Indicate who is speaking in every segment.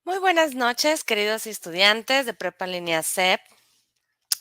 Speaker 1: Muy buenas noches, queridos estudiantes de Prepa en Línea CEP.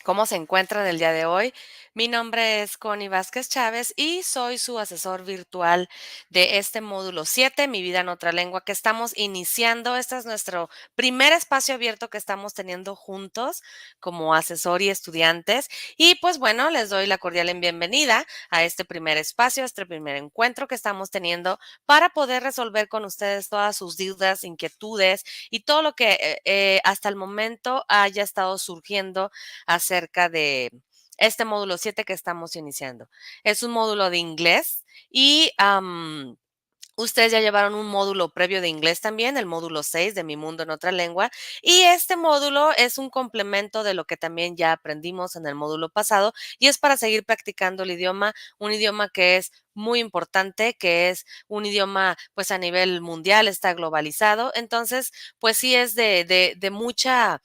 Speaker 1: ¿Cómo se encuentran el día de hoy? Mi nombre es Connie Vázquez Chávez y soy su asesor virtual de este módulo 7, Mi vida en otra lengua, que estamos iniciando. Este es nuestro primer espacio abierto que estamos teniendo juntos como asesor y estudiantes. Y pues bueno, les doy la cordial bienvenida a este primer espacio, a este primer encuentro que estamos teniendo para poder resolver con ustedes todas sus dudas, inquietudes y todo lo que hasta el momento haya estado surgiendo acerca de este módulo 7 que estamos iniciando. Es un módulo de inglés y ustedes ya llevaron un módulo previo de inglés también, el módulo 6 de Mi Mundo en Otra Lengua, y este módulo es un complemento de lo que también ya aprendimos en el módulo pasado y es para seguir practicando el idioma, un idioma que es muy importante, que es un idioma pues a nivel mundial, está globalizado, entonces pues sí es de mucha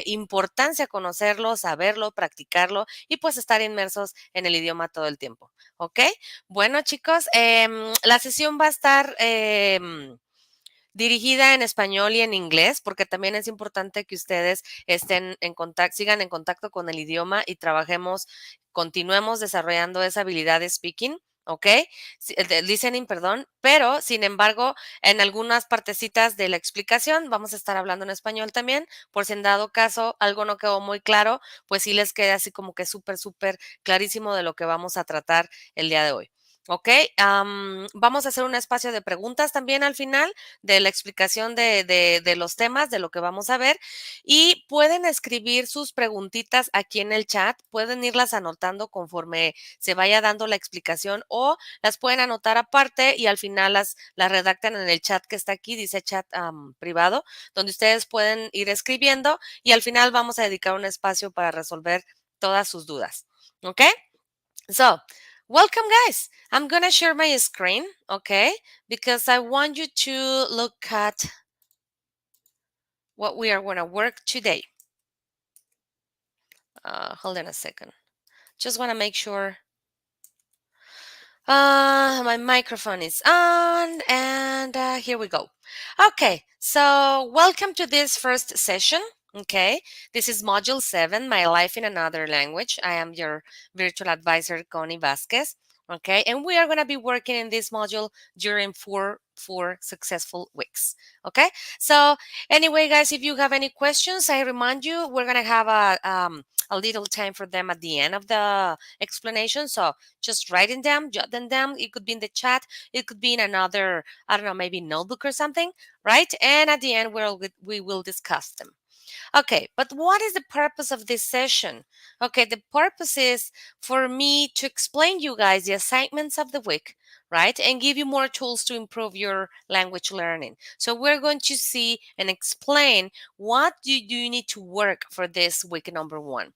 Speaker 1: importancia conocerlo, saberlo, practicarlo y pues estar inmersos en el idioma todo el tiempo, ¿ok? Bueno, chicos, la sesión va a estar dirigida en español y en inglés, porque también es importante que ustedes estén en contacto, sigan en contacto con el idioma y continuemos desarrollando esa habilidad de speaking. ¿Ok? De listening, perdón, pero sin embargo, en algunas partecitas de la explicación vamos a estar hablando en español también, por si en dado caso algo no quedó muy claro, pues sí les quede así como que súper clarísimo de lo que vamos a tratar el día de hoy. ¿Ok? Vamos a hacer un espacio de preguntas también al final de la explicación de los temas, de lo que vamos a ver. Y pueden escribir sus preguntitas aquí en el chat, pueden irlas anotando conforme se vaya dando la explicación o las pueden anotar aparte y al final las redactan en el chat que está aquí, dice chat privado, donde ustedes pueden ir escribiendo y al final vamos a dedicar un espacio para resolver todas sus dudas. ¿Ok? So, welcome guys. I'm gonna share my screen, okay? Because I want you to look at what we are gonna work today. Hold on a second. Just wanna make sure my microphone is on and here we go. Okay, so welcome to this first session. Okay, this is module 7, My Life in Another Language. I am your virtual advisor, Connie Vasquez. Okay, and we are going to be working in this module during four successful weeks. Okay, so anyway, guys, if you have any questions, I remind you we're going to have a little time for them at the end of the explanation. So just writing them, jot them down. It could be in the chat. It could be in another, I don't know, maybe notebook or something, right? And at the end, we will discuss them. Okay, but what is the purpose of this session? Okay, the purpose is for me to explain you guys the assignments of the week, right? And give you more tools to improve your language learning. So we're going to see and explain what do you need to work for this week number 1,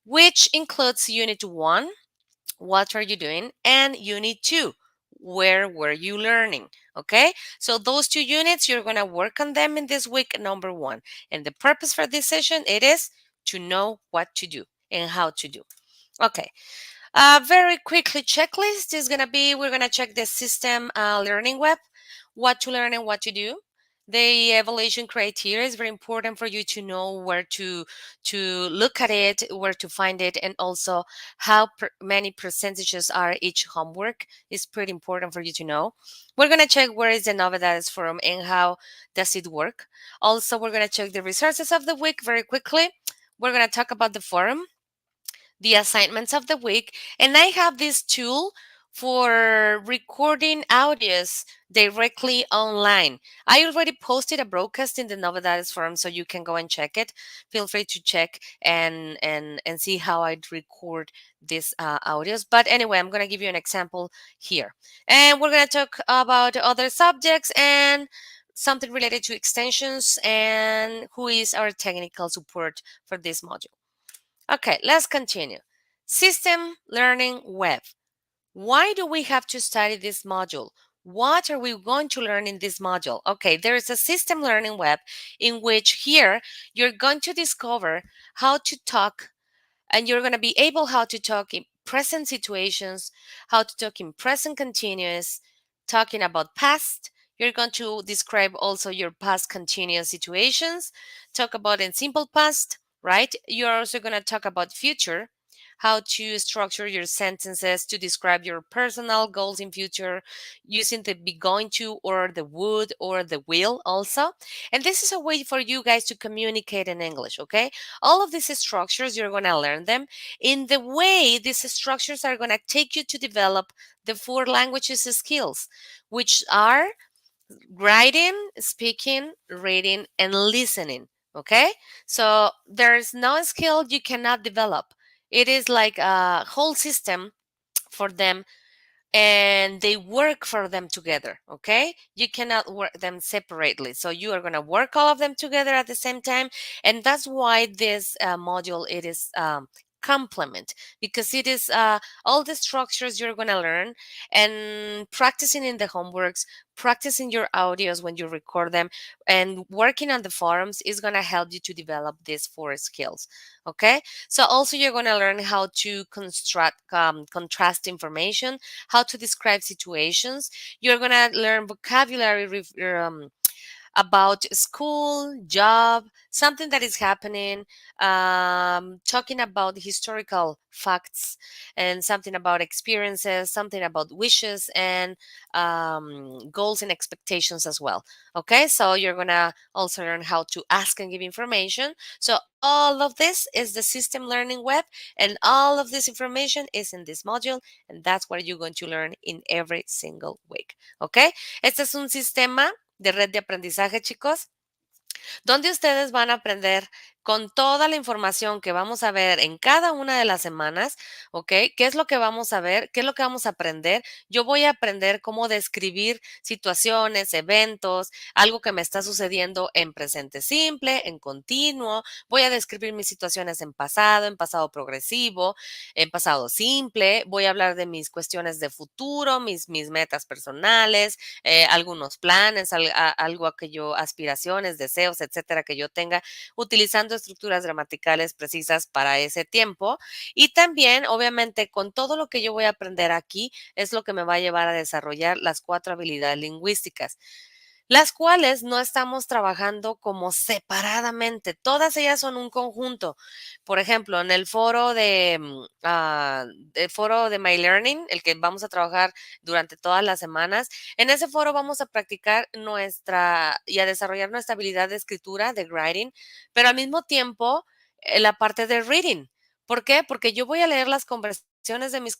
Speaker 1: which includes unit 1, what are you doing, and unit 2, where were you learning? Okay, so those 2 units, you're going to work on them in this week number 1, and the purpose for this session, it is to know what to do and how to do. Okay, very quickly checklist is going to be, we're going to check the system learning web, what to learn and what to do. The evaluation criteria is very important for you to know where to look at it, where to find it, and also how many percentages are each homework is pretty important for you to know. We're going to check where is the Novedades forum and how does it work. Also, we're going to check the resources of the week very quickly. We're going to talk about the forum, the assignments of the week, and I have this tool for recording audios directly online. I already posted a broadcast in the Novedades forum, so you can go and check it. Feel free to check and see how I'd record these audios. But anyway, I'm going to give you an example here. And we're going to talk about other subjects and something related to extensions and who is our technical support for this module. Okay, let's continue. System Learning Web. Why do we have to study this module? What are we going to learn in this module? Okay, there is a system learning web in which here you're going to discover how to talk, and you're going to be able how to talk in present situations, how to talk in present continuous, talking about past, You're going to describe also your past continuous situations, talk about in simple past, right? You're also going to talk about future, how to structure your sentences to describe your personal goals in future using the be going to or the would or the will also. And this is a way for you guys to communicate in English, okay? All of these structures, you're going to learn them in the way these structures are going to take you to develop the four languages skills, which are writing, speaking, reading, and listening. Okay? So there's no skill you cannot develop. It is like a whole system for them, and they work for them together. Okay, you cannot work them separately, so you are going to work all of them together at the same time. And that's why this module, it is complement, because it is all the structures you're going to learn, and practicing in the homeworks, practicing your audios when you record them, and working on the forums is going to help you to develop these four skills. Okay, so also you're going to learn how to construct contrast information, how to describe situations. You're going to learn vocabulary about school, job, something that is happening, talking about historical facts, and something about experiences, something about wishes, and goals and expectations as well. Okay, so you're going to also learn how to ask and give information. So all of this is the system learning web, and all of this information is in this module, and that's what you're going to learn in every single week. Okay, este es un sistema de red de aprendizaje, chicos, donde ustedes van a aprender con toda la información que vamos a ver en cada una de las semanas, ¿ok? ¿Qué es lo que vamos a ver? ¿Qué es lo que vamos a aprender? Yo voy a aprender cómo describir situaciones, eventos, algo que me está sucediendo en presente simple, en continuo. Voy a describir mis situaciones en pasado progresivo, en pasado simple. Voy a hablar de mis cuestiones de futuro, mis metas personales, algunos planes, algo que yo, aspiraciones, deseos, etcétera, que yo tenga, utilizando estructuras gramaticales precisas para ese tiempo. Y también, obviamente, con todo lo que yo voy a aprender aquí, es lo que me va a llevar a desarrollar las 4 habilidades lingüísticas, las cuales no estamos trabajando como separadamente, todas ellas son un conjunto. Por ejemplo, en el foro de My Learning, el que vamos a trabajar durante todas las semanas, en ese foro vamos a practicar y a desarrollar nuestra habilidad de escritura, de writing, pero al mismo tiempo la parte de reading. ¿Por qué? Porque yo voy a leer las conversaciones de mis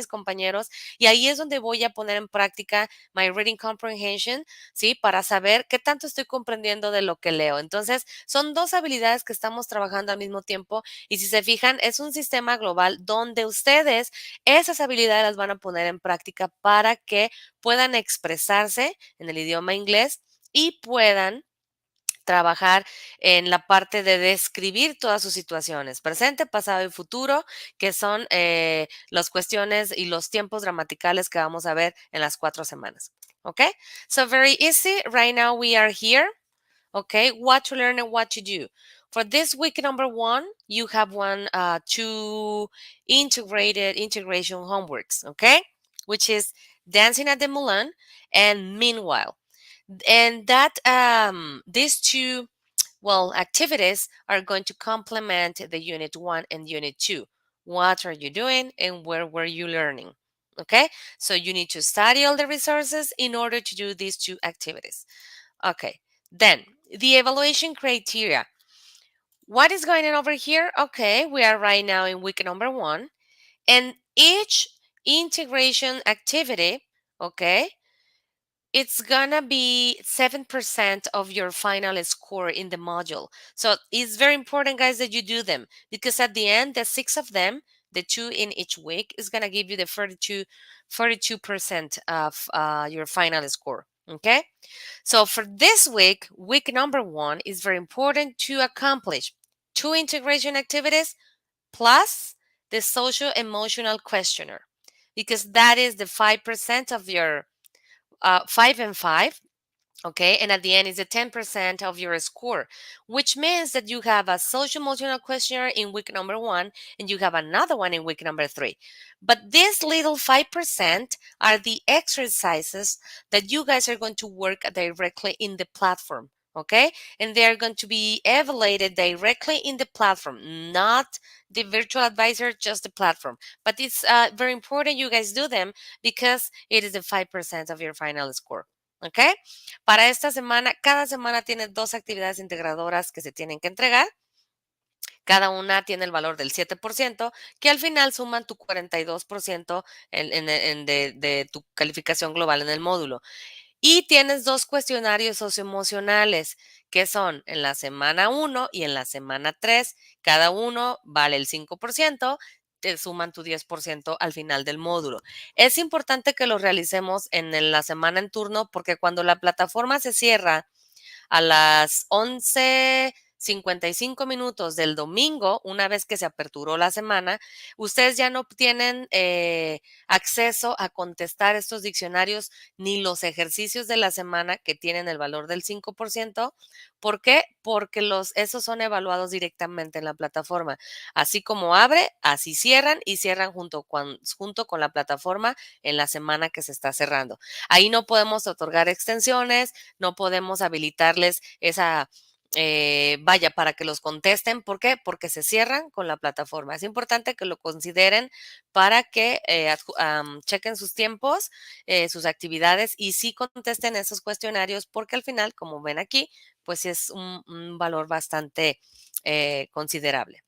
Speaker 1: compañeros, y ahí es donde voy a poner en práctica my reading comprehension, ¿sí? Para saber qué tanto estoy comprendiendo de lo que leo. Entonces, son dos habilidades que estamos trabajando al mismo tiempo, y si se fijan, es un sistema global donde ustedes esas habilidades las van a poner en práctica para que puedan expresarse en el idioma inglés y puedan trabajar en la parte de describir todas sus situaciones, presente, pasado y futuro, que son las cuestiones y los tiempos gramaticales que vamos a ver en las 4 semanas. Okay, so very easy. Right now we are here. Okay, what to learn and what to do. For this week number 1, you have two integration homeworks, okay, which is dancing at the Mulan and meanwhile. And that these two, well, activities are going to complement the unit 1 and unit 2. What are you doing and where were you learning? Okay, so you need to study all the resources in order to do these two activities. Okay, then the evaluation criteria. What is going on over here? Okay, we are right now in week number 1, and each integration activity, okay, it's gonna be 7% of your final score in the module. So it's very important, guys, that you do them, because at the end, the 6 of them, the 2 in each week, is gonna give you the 42% of your final score. Okay, so for this week, week number 1 is very important to accomplish 2 integration activities plus the social emotional questionnaire, because that is the 5% of your 5 and 5. Okay, and at the end is a 10% of your score, which means that you have a social emotional questionnaire in week number 1 and you have another one in week number 3. But this little 5% are the exercises that you guys are going to work directly in the platform. Okay, and they are going to be evaluated directly in the platform, not the virtual advisor, just the platform. But it's very important you guys do them because it is the 5% of your final score. Okay. Para esta semana, cada semana tiene dos actividades integradoras que se tienen que entregar. Cada una tiene el valor del 7%, que al final suman tu 42% de tu calificación global en el módulo. Y tienes dos cuestionarios socioemocionales, que son en la semana 1 y en la semana 3. Cada uno vale el 5%, te suman tu 10% al final del módulo. Es importante que lo realicemos en la semana en turno porque cuando la plataforma se cierra a las 11:55 del domingo, una vez que se aperturó la semana, ustedes ya no tienen acceso a contestar estos diccionarios ni los ejercicios de la semana que tienen el valor del 5%. ¿Por qué? Porque esos son evaluados directamente en la plataforma. Así como abre, así cierran y cierran junto con la plataforma en la semana que se está cerrando. Ahí no podemos otorgar extensiones, no podemos habilitarles esa, vaya, para que los contesten. ¿Por qué? Porque se cierran con la plataforma. Es importante que lo consideren para que chequen sus tiempos, sus actividades y sí contesten esos cuestionarios porque al final, como ven aquí, pues es un valor bastante considerable.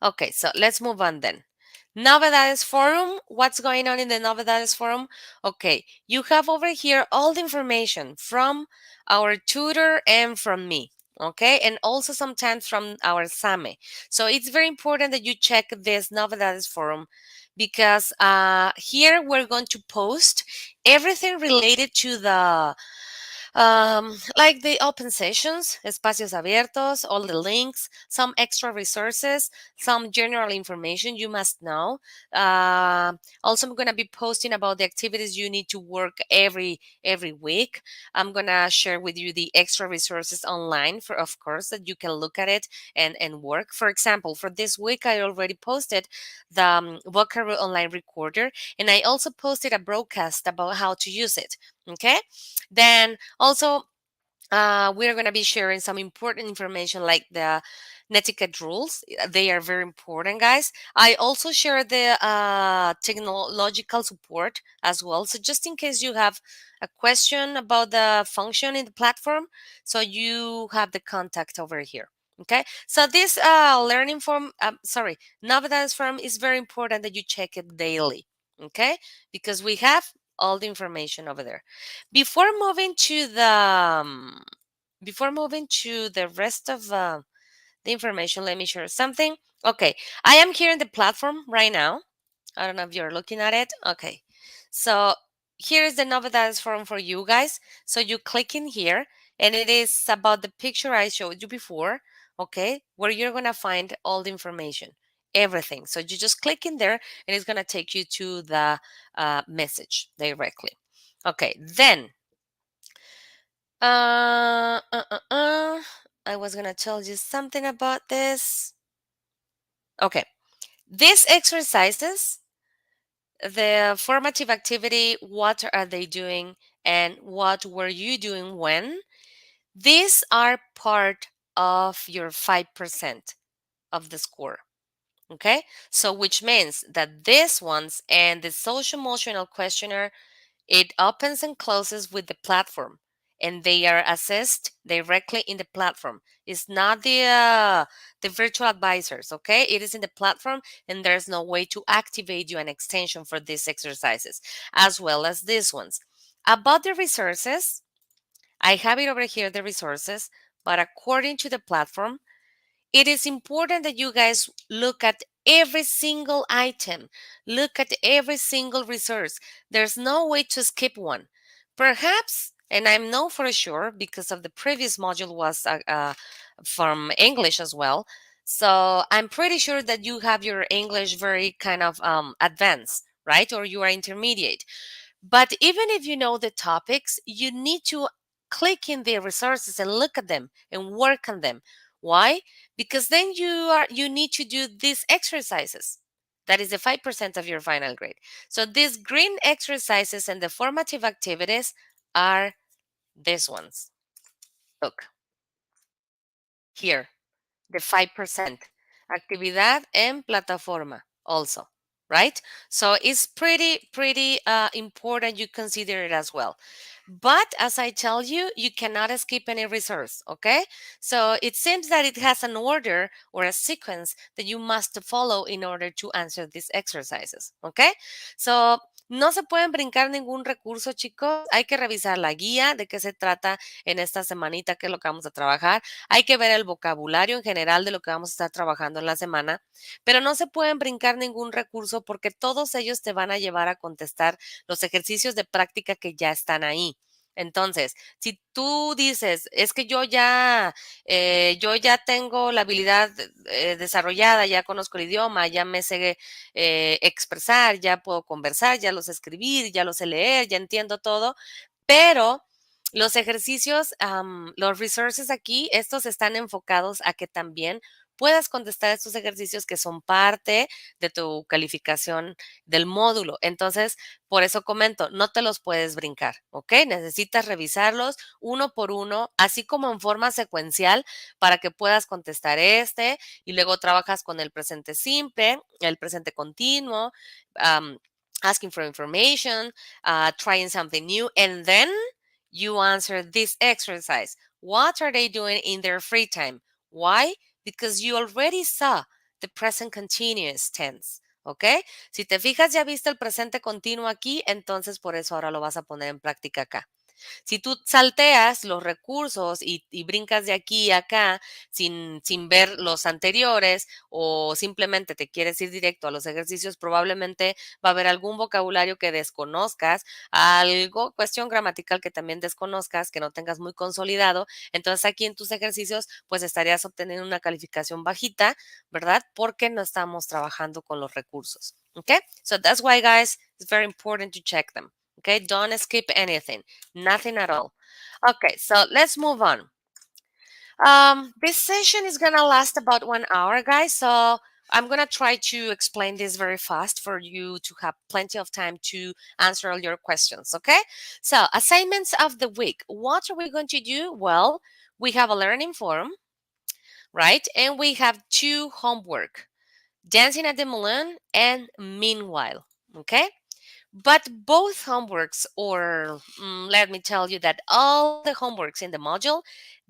Speaker 1: Okay, so let's move on then. Novedades Forum. What's going on in the Novedades Forum? Okay, you have over here all the information from our tutor and from me. Okay, and also sometimes from our SAME. So it's very important that you check this Novedades Forum because here we're going to post everything related to the like the open sessions, espacios abiertos, all the links, some extra resources, some general information you must know. Also, I'm gonna be posting about the activities you need to work every week. I'm gonna share with you the extra resources online for, of course, that you can look at it and work. For example, for this week, I already posted the vocabulary online recorder, and I also posted a broadcast about how to use it. Okay, then also, we're going to be sharing some important information like the netiquette rules. They are very important, guys. I also share the technological support as well. So just in case you have a question about the function in the platform, so you have the contact over here. Okay, so this learning form, Novedades form is very important that you check it daily. Okay, because we have all the information over there. Before moving to the rest of the information, let me share something. Okay, I am here in the platform right now. I don't know if you're looking at it. Okay, so here is the Novedades form for you guys. So you click in here, and it is about the picture I showed you before. Okay, where you're gonna find all the information, everything. So you just click in there, and it's gonna take you to the message directly. Okay, then uh, uh, uh, uh, I was gonna tell you something about this. Okay, these exercises, the formative activity, what are they doing, and what were you doing when? These are part of your 5% of the score. Okay, so which means that these ones and the social emotional questionnaire, it opens and closes with the platform, and they are assessed directly in the platform. It's not the virtual advisors, okay? It is in the platform, and there's no way to activate you an extension for these exercises, as well as these ones. About the resources, I have it over here, the resources, but according to the platform, it is important that you guys look at every single item, look at every single resource. There's no way to skip one. Perhaps, and I know for sure because of the previous module was from English as well. So I'm pretty sure that you have your English very kind of advanced, right? Or you are intermediate. But even if you know the topics, you need to click in the resources and look at them and work on them. Why? Because then you need to do these exercises. That is the 5% of your final grade. So these green exercises and the formative activities are these ones. Look here, the 5%. Actividad en plataforma also, right? So it's pretty important you consider it as well. But as I tell you, you cannot skip any resource, okay? So it seems that it has an order or a sequence that you must follow in order to answer these exercises, okay? So no se pueden brincar ningún recurso, chicos. Hay que revisar la guía, de qué se trata en esta semanita, qué es lo que vamos a trabajar. Hay que ver el vocabulario en general de lo que vamos a estar trabajando en la semana, pero no se pueden brincar ningún recurso porque todos ellos te van a llevar a contestar los ejercicios de práctica que ya están ahí. Entonces, si tú dices, es que yo ya tengo la habilidad desarrollada, ya conozco el idioma, ya me sé expresar, ya puedo conversar, ya lo sé escribir, ya lo sé leer, ya entiendo todo, pero los ejercicios, los resources aquí, estos están enfocados a que también puedas contestar estos ejercicios que son parte de tu calificación del módulo. Entonces, por eso comento, no te los puedes brincar, ¿ok? Necesitas revisarlos uno por uno, así como en forma secuencial para que puedas contestar este y luego trabajas con el presente simple, el presente continuo, asking for information, trying something new, and then you answer this exercise. What are they doing in their free time? Why? Because you already saw the present continuous tense. ¿Ok? Si te fijas, ya viste el presente continuo aquí, entonces por eso ahora lo vas a poner en práctica acá. Si tú salteas los recursos y brincas de aquí a acá sin ver los anteriores o simplemente te quieres ir directo a los ejercicios, probablemente va a haber algún vocabulario que desconozcas, algo, cuestión gramatical que también desconozcas, que no tengas muy consolidado. Entonces aquí en tus ejercicios pues estarías obteniendo una calificación bajita, ¿verdad? Porque no estamos trabajando con los recursos. Okay? So that's why, guys, it's very important to check them. Okay, don't skip anything, nothing at all. Okay, so let's move on. This session is gonna last about 1 hour, guys. So I'm gonna try to explain this very fast for you to have plenty of time to answer all your questions. Okay, so assignments of the week. What are we going to do? Well, we have a learning forum, right? And we have 2 homework: Dancing at the Moulin and Meanwhile. Okay. But both homeworks, or let me tell you that all the homeworks in the module,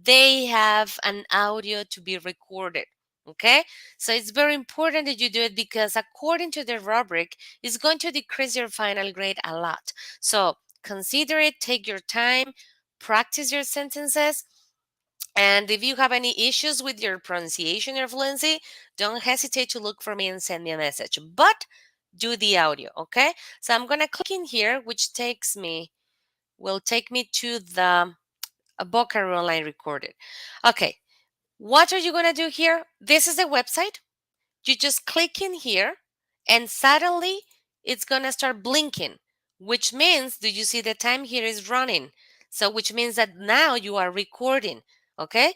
Speaker 1: they have an audio to be recorded. Okay, so it's very important that you do it because according to the rubric, it's going to decrease your final grade a lot. So consider it, take your time, practice your sentences. And if you have any issues with your pronunciation or fluency, don't hesitate to look for me and send me a message. But do the audio, okay? So I'm gonna click in here, which will take me to the Boca Online recorded. Okay, what are you gonna do here? This is the website. You just click in here, and suddenly it's gonna start blinking, which means, do you see the time here is running? So which means that now you are recording, okay?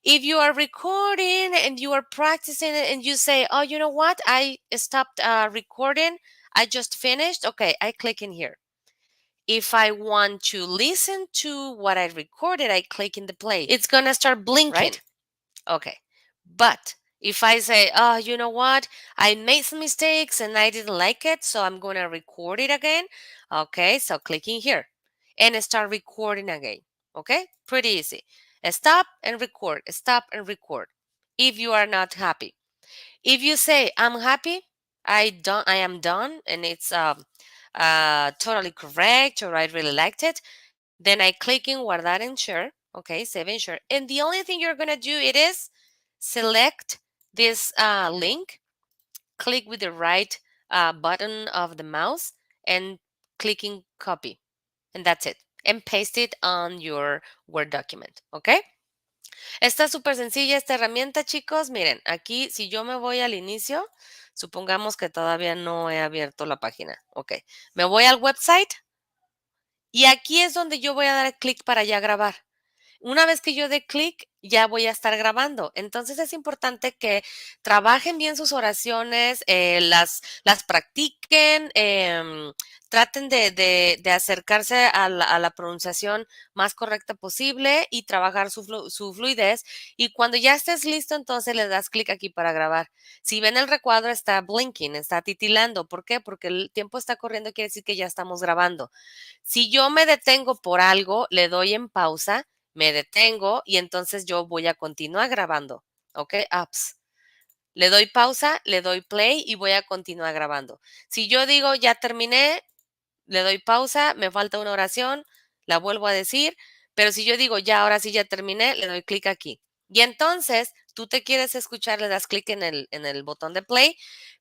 Speaker 1: If you are recording and you are practicing it and you say, oh, you know what? I stopped recording. I just finished. Okay, I click in here. If I want to listen to what I recorded, I click in the play. It's going to start blinking, right? Okay. But if I say, oh, you know what? I made some mistakes and I didn't like it, so I'm going to record it again. Okay, so clicking here and start recording again. Okay, pretty easy. Stop and record, stop and record if you are not happy. If you say, I'm happy, I am done, and it's totally correct, or I really liked it, then I click in guardar and share. Okay, save and share. And the only thing you're going to do it is select this link, click with the right button of the mouse and clicking copy. And that's it. And paste it on your Word document. Okay? Está súper sencilla esta herramienta, chicos. Miren, aquí si yo me voy al inicio, supongamos que todavía no he abierto la página. Ok. Me voy al website Y aquí es donde yo voy a dar clic para ya grabar. Una vez que yo dé clic, ya voy a estar grabando. Entonces es importante que trabajen bien sus oraciones, las practiquen, traten de acercarse a la pronunciación más correcta posible y trabajar su fluidez. Y cuando ya estés listo, entonces le das clic aquí para grabar. Si ven el recuadro, está blinking, está titilando. ¿Por qué? Porque el tiempo está corriendo, quiere decir que ya estamos grabando. Si yo me detengo por algo, le doy en pausa, me detengo y entonces yo voy a continuar grabando. ¿Ok? Apps. Le doy pausa, le doy play y voy a continuar grabando. Si yo digo ya terminé, le doy pausa, me falta una oración, la vuelvo a decir, pero si yo digo ya, ahora sí ya terminé, le doy clic aquí. Y entonces tú te quieres escuchar, le das clic en el botón de play,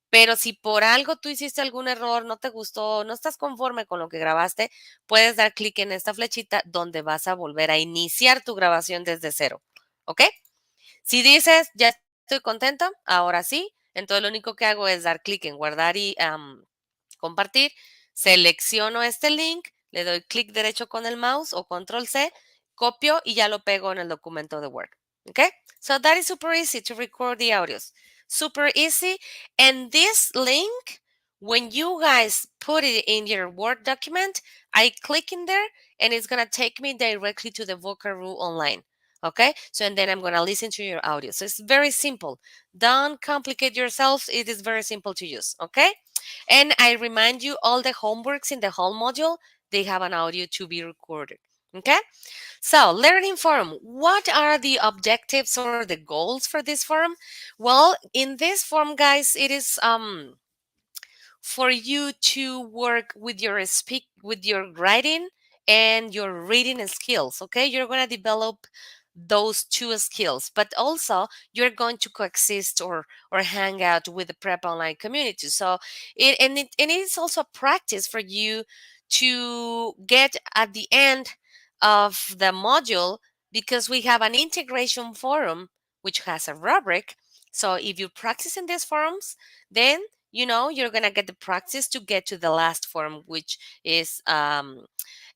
Speaker 1: pero si por algo tú hiciste algún error, no te gustó, no estás conforme con lo que grabaste, puedes dar clic en esta flechita donde vas a volver a iniciar tu grabación desde cero. ¿Ok? Si dices, ya estoy contento, ahora sí, entonces lo único que hago es dar clic en guardar y compartir, selecciono este link, le doy clic derecho con el mouse o control C, copio y ya lo pego en el documento de Word. Okay? So that is super easy to record the audios. Super easy. And this link, when you guys put it in your Word document, I click in there and it's going to take me directly to the Vocaroo online. Okay, so and then I'm going to listen to your audio. So it's very simple. Don't complicate yourselves. It is very simple to use. Okay, and I remind you all the homeworks in the whole module, they have an audio to be recorded. Okay, so learning forum. What are the objectives or the goals for this forum? Well, in this forum, guys, it is for you to work with your with your writing and your reading skills. Okay, you're going to develop those two skills, but also you're going to coexist or hang out with the prep online community. So it is also a practice for you to get at the end of the module, because we have an integration forum which has a rubric. So if you practice in these forums, then you're going to get the practice to get to the last form, which is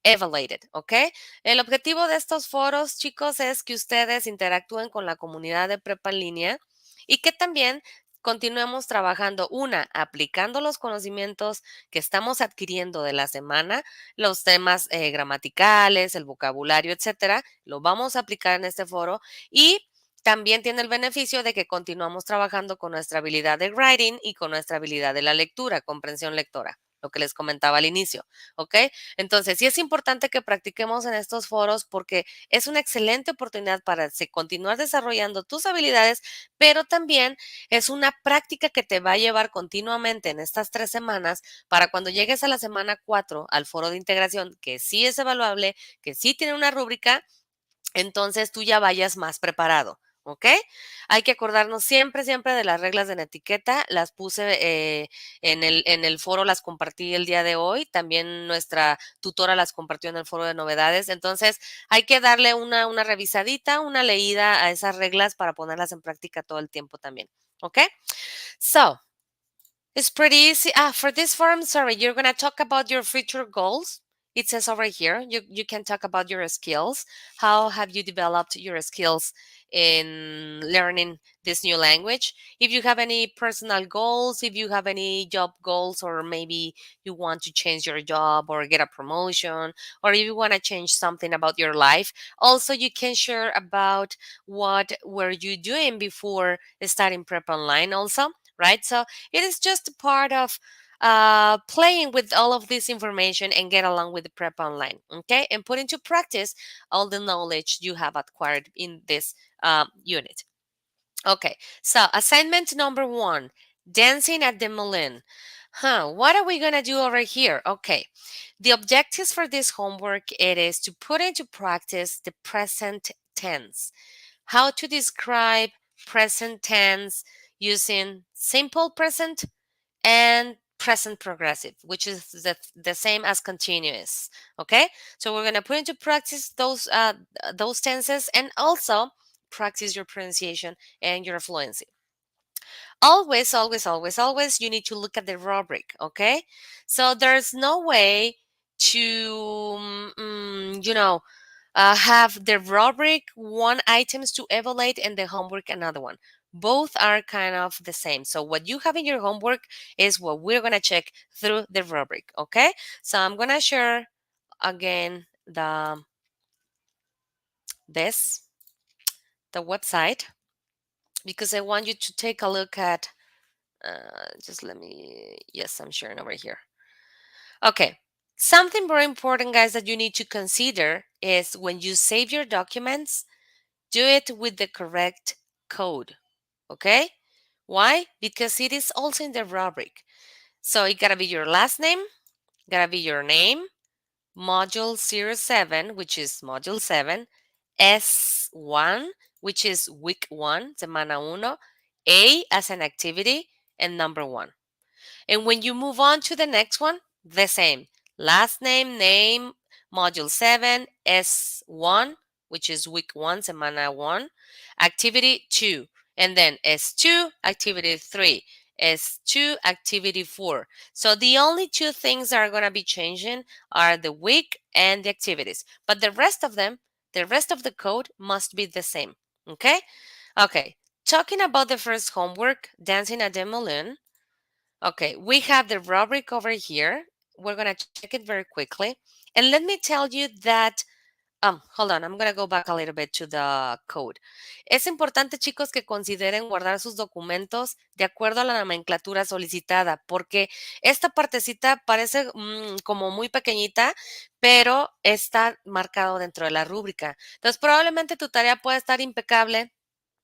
Speaker 1: evaluated, ¿ok? El objetivo de estos foros, chicos, es que ustedes interactúen con la comunidad de prepa en línea y que también continuemos trabajando, aplicando los conocimientos que estamos adquiriendo de la semana, los temas gramaticales, el vocabulario, etcétera, lo vamos a aplicar en este foro, y también tiene el beneficio de que continuamos trabajando con nuestra habilidad de writing y con nuestra habilidad de la lectura, comprensión lectora, lo que les comentaba al inicio, ¿ok? Entonces, sí es importante que practiquemos en estos foros porque es una excelente oportunidad para continuar desarrollando tus habilidades, pero también es una práctica que te va a llevar continuamente en estas 3 semanas para cuando llegues a la semana 4 al foro de integración, que sí es evaluable, que sí tiene una rúbrica, entonces tú ya vayas más preparado. ¿Ok? Hay que acordarnos siempre, siempre de las reglas de la etiqueta. Las puse en el foro, las compartí el día de hoy. También nuestra tutora las compartió en el foro de novedades. Entonces hay que darle una revisadita, una leída a esas reglas para ponerlas en práctica todo el tiempo también. ¿Ok? So, it's pretty easy. For this forum, sorry, you're going to talk about your future goals. It says over here, you can talk about your skills. How have you developed your skills in learning this new language? If you have any personal goals, if you have any job goals, or maybe you want to change your job or get a promotion, or if you want to change something about your life, also you can share about what were you doing before starting prep online also, right? So it is just a part of playing with all of this information and get along with the prep online, okay? And put into practice all the knowledge you have acquired in this unit. Okay, so assignment number 1, dancing at the Moulin. What are we gonna do over here? Okay, the objectives for this homework, it is to put into practice the present tense. How to describe present tense using simple present and present progressive, which is the same as continuous. Okay, so we're going to put into practice those tenses, and also practice your pronunciation and your fluency. Always, always, always, always, you need to look at the rubric. Okay, so there's no way to you know, have the rubric one items to evaluate and the homework another one. Both are kind of the same. So what you have in your homework is what we're going to check through the rubric. Okay. So I'm going to share again this, the website, because I want you to take a look at, just let me, yes, I'm sharing over here. Okay. Something very important, guys, that you need to consider is when you save your documents, do it with the correct code. Okay? Why? Because it is also in the rubric. So it gotta be your last name, gotta be your name, module 07, which is module 7, S1, which is week 1, semana 1, A as an activity, and number 1. And when you move on to the next one, the same. Last name, name, module 7, S1, which is week 1, semana 1, activity 2. And then S2, activity 3. S2, activity 4. So the only two things that are going to be changing are the week and the activities. But the rest of them, the rest of the code must be the same. Okay? Okay. Talking about the first homework, dancing at the balloon. Okay, we have the rubric over here. We're going to check it very quickly. And let me tell you that, hold on, I'm going to go back a little bit to the code. Es importante, chicos, que consideren guardar sus documentos de acuerdo a la nomenclatura solicitada, porque esta partecita parece como muy pequeñita, pero está marcado dentro de la rúbrica. Entonces, probablemente tu tarea pueda estar impecable,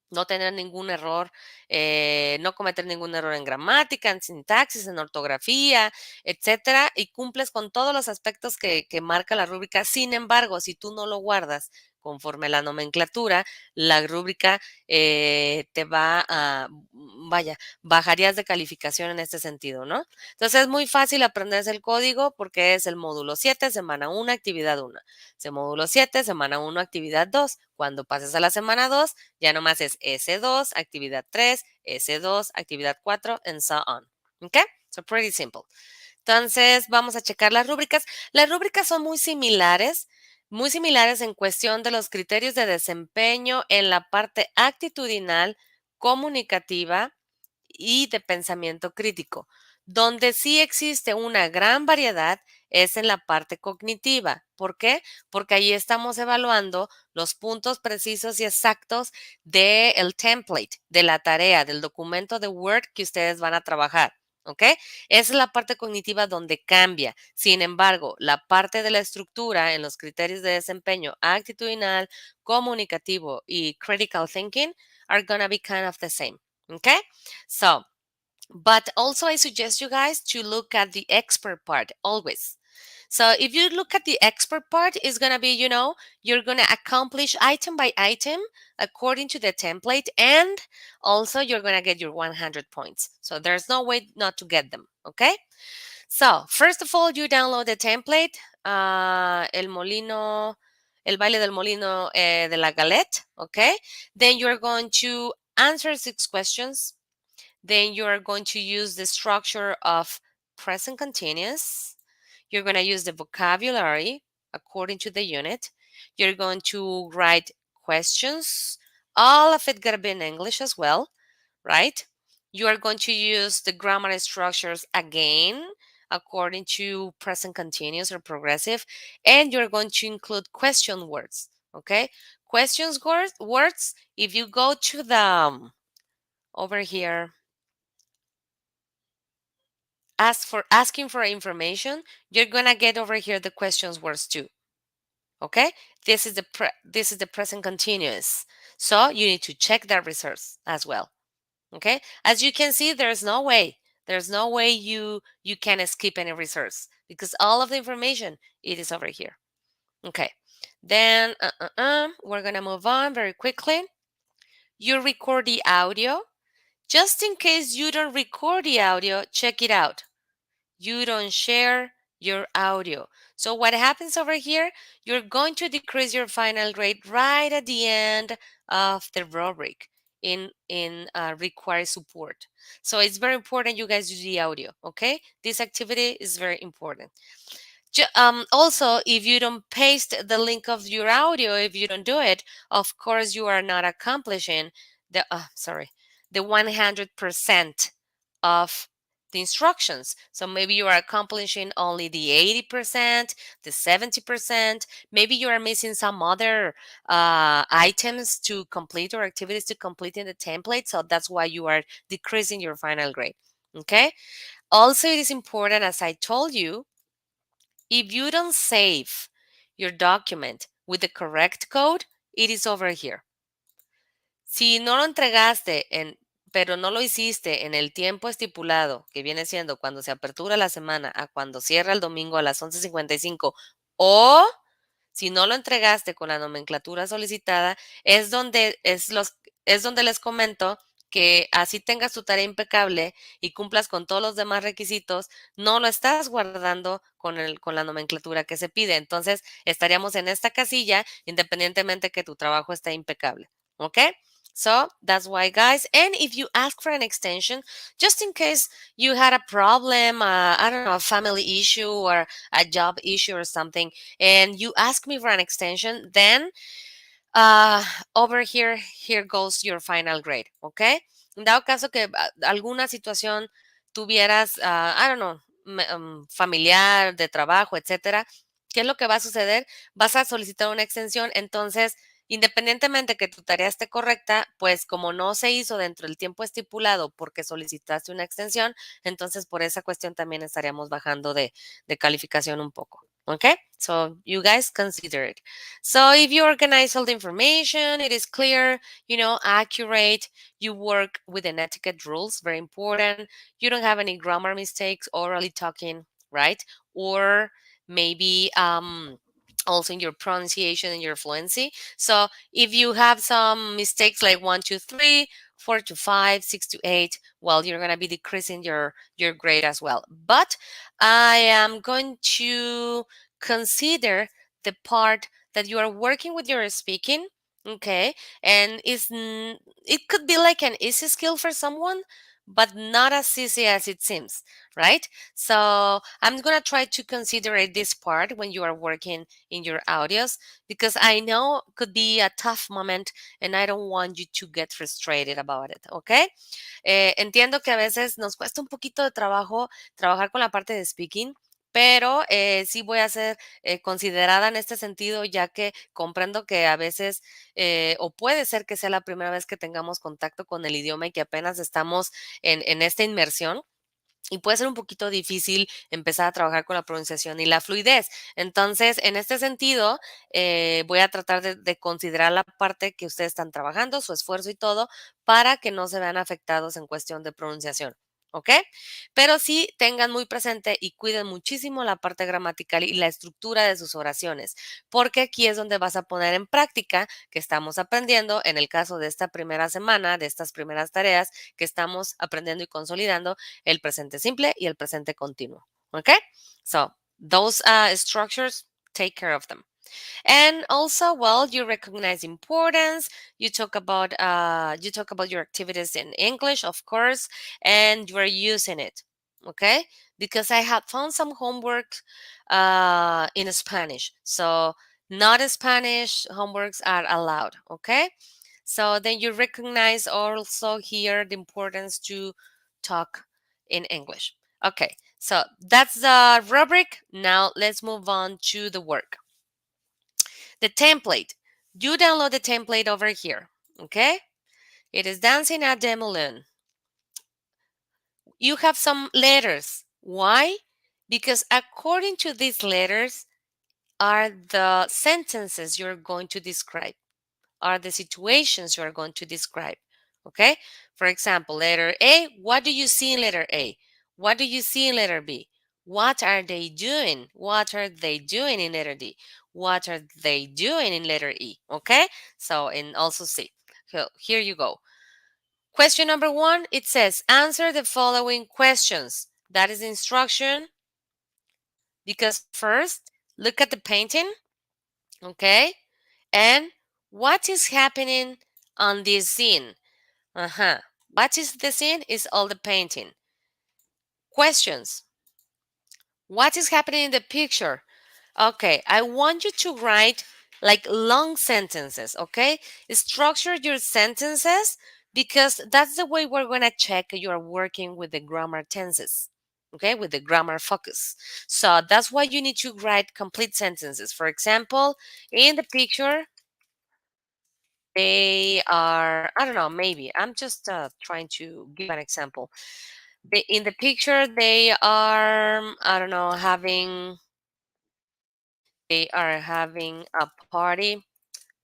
Speaker 1: no tener ningún error, no cometer ningún error en gramática, en sintaxis, en ortografía, etcétera, y cumples con todos los aspectos que marca la rúbrica. Sin embargo, si tú no lo guardas conforme la nomenclatura, la rúbrica te va a, vaya, bajarías de calificación en este sentido, ¿no? Entonces es muy fácil aprenderse el código porque es el módulo 7, semana 1, actividad 1. Módulo 7, semana 1, actividad 2. Cuando pases a la semana 2, ya nomás es S2, actividad 3, S2, actividad 4, and so on. ¿Ok? So pretty simple. Entonces, vamos a checar las rúbricas. Las rúbricas son muy similares en cuestión de los criterios de desempeño en la parte actitudinal, comunicativa y de pensamiento crítico. Donde sí existe una gran variedad es en la parte cognitiva. ¿Por qué? Porque ahí estamos evaluando los puntos precisos y exactos del template, de la tarea, del documento de Word que ustedes van a trabajar. ¿Ok? Esa es la parte cognitiva donde cambia. Sin embargo, la parte de la estructura en los criterios de desempeño actitudinal, comunicativo y critical thinking are gonna be kind of the same. Okay? So, but also I suggest you guys to look at the expert part always. So if you look at the expert part, it's going to be, you're going to accomplish item by item according to the template, and also you're going to get your 100 points. So there's no way not to get them, okay? So first of all, you download the template, el baile del molino de la galette, okay? Then you're going to answer 6 questions. Then you are going to use the structure of present continuous. You're going to use the vocabulary according to the unit. You're going to write questions. All of it going to be in English as well, right? You are going to use the grammar structures again according to present continuous or progressive. And you're going to include question words, okay? Questions words, if you go to the, over here, asking for information, you're gonna get over here the questions words too. Okay, this is the present continuous, so you need to check that resource as well. Okay, as you can see, there's no way you can skip any resource because all of the information, it is over here. Okay, then we're gonna move on very quickly. You record the audio. Just in case you don't record the audio, check it out. You don't share your audio. So what happens over here, you're going to decrease your final grade right at the end of the rubric in required support. So it's very important you guys do the audio, okay? This activity is very important. Also, if you don't paste the link of your audio, if you don't do it, of course you are not accomplishing the 100% of the instructions. So maybe you are accomplishing only the 80%, the 70%. Maybe you are missing some other items to complete or activities to complete in the template. So that's why you are decreasing your final grade. Okay. Also, it is important, as I told you, if you don't save your document with the correct code, it is over here. Si no lo entregaste pero no lo hiciste en el tiempo estipulado, que viene siendo cuando se apertura la semana a cuando cierra el domingo a las 11:55, o si no lo entregaste con la nomenclatura solicitada, es donde les comento que así tengas tu tarea impecable y cumplas con todos los demás requisitos, no lo estás guardando con la nomenclatura que se pide. Entonces, estaríamos en esta casilla independientemente que tu trabajo esté impecable. ¿Ok? So that's why, guys. And if you ask for an extension, just in case you had a problem, I don't know, a family issue or a job issue or something, and you ask me for an extension, then uh, over here goes your final grade, ¿ok? En dado caso que alguna situación tuvieras, I don't know, familiar, de trabajo, etcétera, ¿qué es lo que va a suceder? Vas a solicitar una extensión, entonces, independientemente que tu tarea esté correcta, pues como no se hizo dentro del tiempo estipulado porque solicitaste una extensión, entonces por esa cuestión también estaríamos bajando de calificación un poco. Okay, so you guys consider it. So if you organize all the information, it is clear, accurate, you work within etiquette rules, very important. You don't have any grammar mistakes, orally talking, right? Or maybe also in your pronunciation and your fluency. So if you have some mistakes like 1, 2, 3, 4 to 5, 6 to 8, well, you're going to be decreasing your grade as well. But I am going to consider the part that you are working with your speaking, okay, and it could be like an easy skill for someone, but not as easy as it seems, right? So I'm gonna try to consider this part when you are working in your audios, because I know it could be a tough moment and I don't want you to get frustrated about it, okay? Entiendo que a veces nos cuesta un poquito de trabajo trabajar con la parte de speaking, pero sí voy a ser considerada en este sentido, ya que comprendo que a veces, o puede ser que sea la primera vez que tengamos contacto con el idioma y que apenas estamos en esta inmersión. Y puede ser un poquito difícil empezar a trabajar con la pronunciación y la fluidez. Entonces, en este sentido, voy a tratar de considerar la parte que ustedes están trabajando, su esfuerzo y todo, para que no se vean afectados en cuestión de pronunciación. ¿Ok? Pero sí tengan muy presente y cuiden muchísimo la parte gramatical y la estructura de sus oraciones, porque aquí es donde vas a poner en práctica que estamos aprendiendo en el caso de esta primera semana, de estas primeras tareas que estamos aprendiendo y consolidando el presente simple y el presente continuo. Okay? So those structures, take care of them. And also, well, you recognize importance. You talk about your activities in English, of course, and you are using it. Okay, because I had found some homework in Spanish, so not Spanish homeworks are allowed. Okay, so then you recognize also here the importance to talk in English. Okay, so that's the rubric. Now let's move on to the work. The template. You download the template over here. Okay? It is dancing at the Moulin. You have some letters. Why? Because according to these letters are the sentences you're going to describe, are the situations you are going to describe. Okay? For example, letter A, what do you see in letter A? What do you see in letter B? What are they doing? What are they doing in letter D? What are they doing in letter E? Okay? So, and also C. So here you go. Question number 1, it says, answer the following questions. That is instruction, because first, look at the painting. Okay? And what is happening on this scene? What is the scene? Is all the painting. Questions. What is happening in the picture? Okay, I want you to write like long sentences, okay? Structure your sentences because that's the way we're going to check you're working with the grammar tenses, okay? With the grammar focus. So that's why you need to write complete sentences. For example, in the picture, they are, I don't know, maybe. I'm just trying to give an example. In the picture, they are, I don't know, having a party,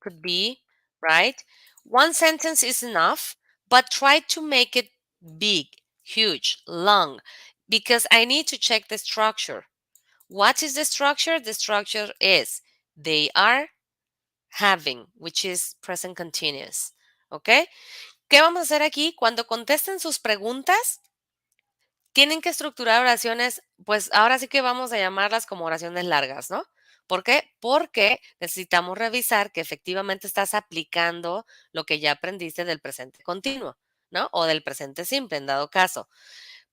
Speaker 1: could be, right? One sentence is enough, but try to make it big, huge, long, because I need to check the structure. What is the structure? The structure is they are having, which is present continuous. ¿Ok? ¿Qué vamos a hacer aquí? Cuando contesten sus preguntas, tienen que estructurar oraciones, pues ahora sí que vamos a llamarlas como oraciones largas, ¿no? ¿Por qué? Porque necesitamos revisar que efectivamente estás aplicando lo que ya aprendiste del presente continuo, ¿no? O del presente simple, en dado caso.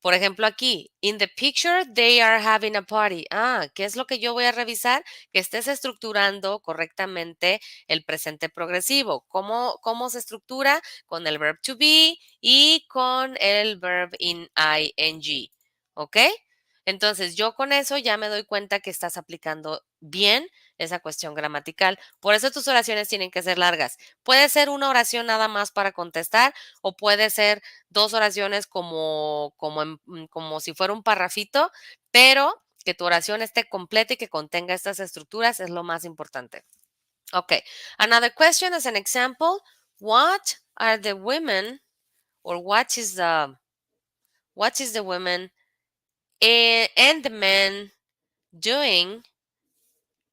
Speaker 1: Por ejemplo, aquí, in the picture, they are having a party. Ah, ¿qué es lo que yo voy a revisar? Que estés estructurando correctamente el presente progresivo. ¿Cómo se estructura? Con el verb to be y con el verb in ing. ¿Ok? Entonces, yo con eso ya me doy cuenta que estás aplicando bien esa cuestión gramatical. Por eso tus oraciones tienen que ser largas. Puede ser una oración nada más para contestar o puede ser dos oraciones como si fuera un parrafito, pero que tu oración esté completa y que contenga estas estructuras es lo más importante. Okay, another question as an example, what are the women or what is the women and the men doing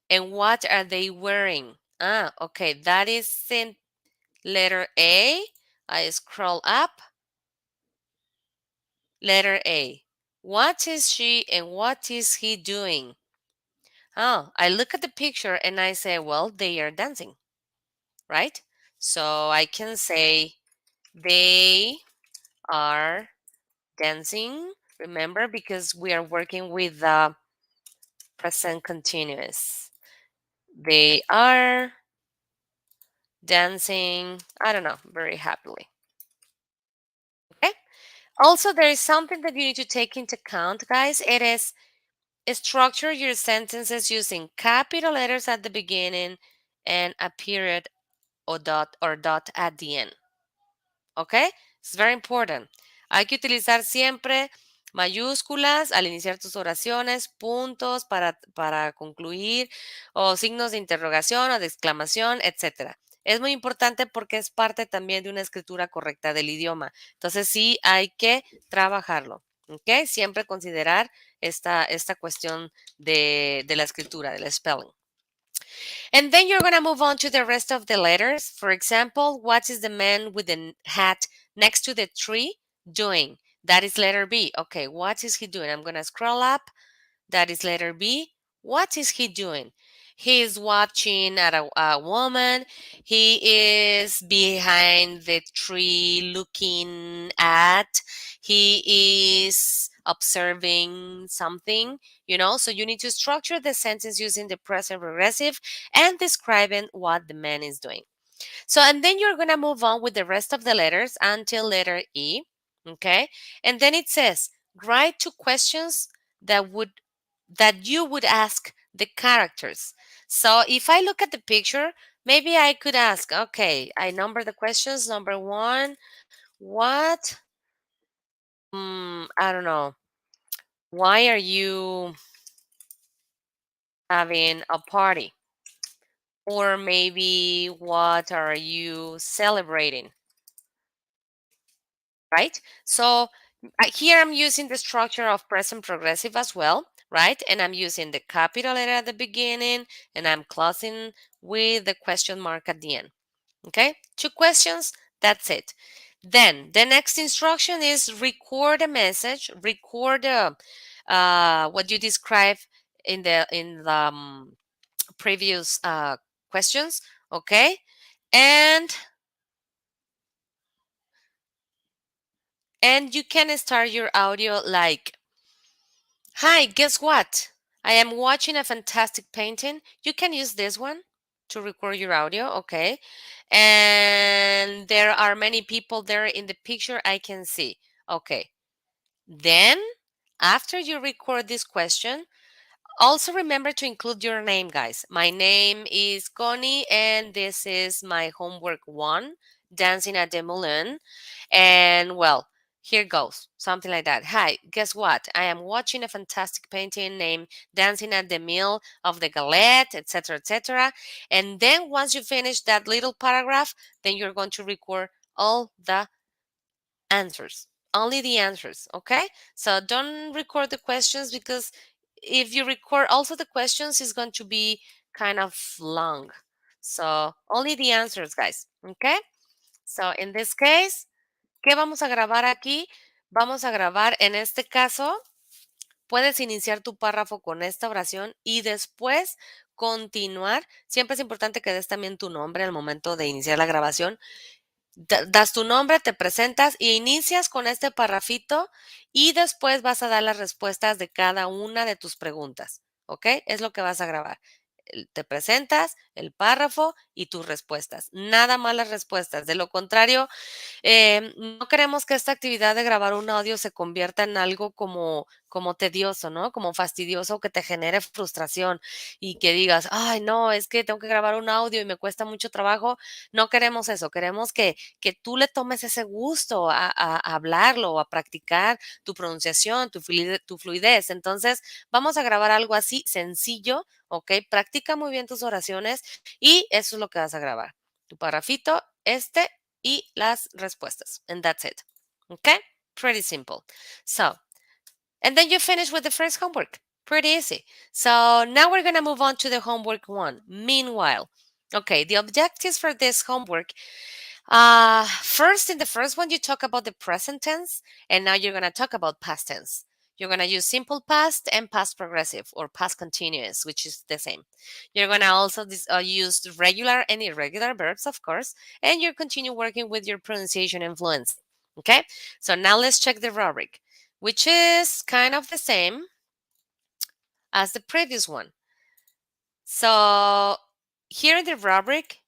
Speaker 1: and what are they wearing? Ah, okay, that is in letter A. I scroll up. Letter A. What is she and what is he doing? Oh, I look at the picture and I say, well, they are dancing, right? So I can say they are dancing. Remember, because we are working with the present continuous. They are dancing, I don't know, very happily. Okay. Also, there is something that you need to take into account, guys. It is structure your sentences using capital letters at the beginning and a period or dot at the end. ¿Ok? Es very important. Hay que utilizar siempre mayúsculas al iniciar tus oraciones, puntos para concluir, o signos de interrogación o de exclamación, etcétera. Es muy importante porque es parte también de una escritura correcta del idioma. Entonces sí hay que trabajarlo. ¿Ok? Siempre considerar esta cuestión de la escritura, del spelling. And then you're going to move on to the rest of the letters. For example, what is the man with the hat next to the tree doing? That is letter B. Okay, what is he doing? I'm going to scroll up. That is letter B. What is he doing? He is watching at a woman. He is behind the tree looking at. He is observing something, So you need to structure the sentence using the present progressive and describing what the man is doing. So, and then you're going to move on with the rest of the letters until letter E. Okay. And then it says, write two questions that you would ask the characters. So if I look at the picture, maybe I could ask, okay, I number the questions. Number one, what? I don't know. Why are you having a party? Or maybe what are you celebrating? Right? So here I'm using the structure of present progressive as well, right? And I'm using the capital letter at the beginning and I'm closing with the question mark at the end. Okay, two questions, that's it. Then the next instruction is record a message, record what you described in the previous questions. Okay, and you can start your audio like Hi, guess what? I am watching a fantastic painting. You can use this one to record your audio, okay? And there are many people there in the picture I can see. Okay. Then, after you record this question, also remember to include your name, guys. My name is Connie, and this is my homework one, Dancing at the Moulin. And well, here goes something like that. Hi, guess what? I am watching a fantastic painting named Dancing at the Mill of the Galette, etc., etc. And then once you finish that little paragraph, then you're going to record all the answers. Only the answers, okay? So don't record the questions because if you record also the questions, it's going to be kind of long. So only the answers, guys, okay? So in this case, ¿qué vamos a grabar aquí? Vamos a grabar, en este caso, puedes iniciar tu párrafo con esta oración y después continuar. Siempre es importante que des también tu nombre al momento de iniciar la grabación. Das tu nombre, te presentas y inicias con este parrafito y después vas a dar las respuestas de cada una de tus preguntas, ¿ok? Es lo que vas a grabar. Te presentas, el párrafo y tus respuestas. Nada más las respuestas. De lo contrario, no queremos que esta actividad de grabar un audio se convierta en algo como tedioso, ¿no? Como fastidioso, que te genere frustración y que digas, ay, no, es que tengo que grabar un audio y me cuesta mucho trabajo. No queremos eso, queremos que tú le tomes ese gusto a hablarlo, a practicar tu pronunciación, tu fluidez. Entonces, vamos a grabar algo así sencillo, ¿ok? Practica muy bien tus oraciones y eso es lo que vas a grabar. Tu parrafito, y las respuestas. And that's it. Okay? Pretty simple. So, and then you finish with the first homework. Pretty easy. So now we're going to move on to the homework one. Meanwhile, okay, the objectives for this homework. First, in the first one, you talk about the present tense, and now you're going to talk about past tense. You're going to use simple past and past progressive or past continuous, which is the same. You're going to also use regular and irregular verbs, of course, and you continue working with your pronunciation and fluency. Okay, so now let's check the rubric, which is kind of the same as the previous one. So here in the rubric,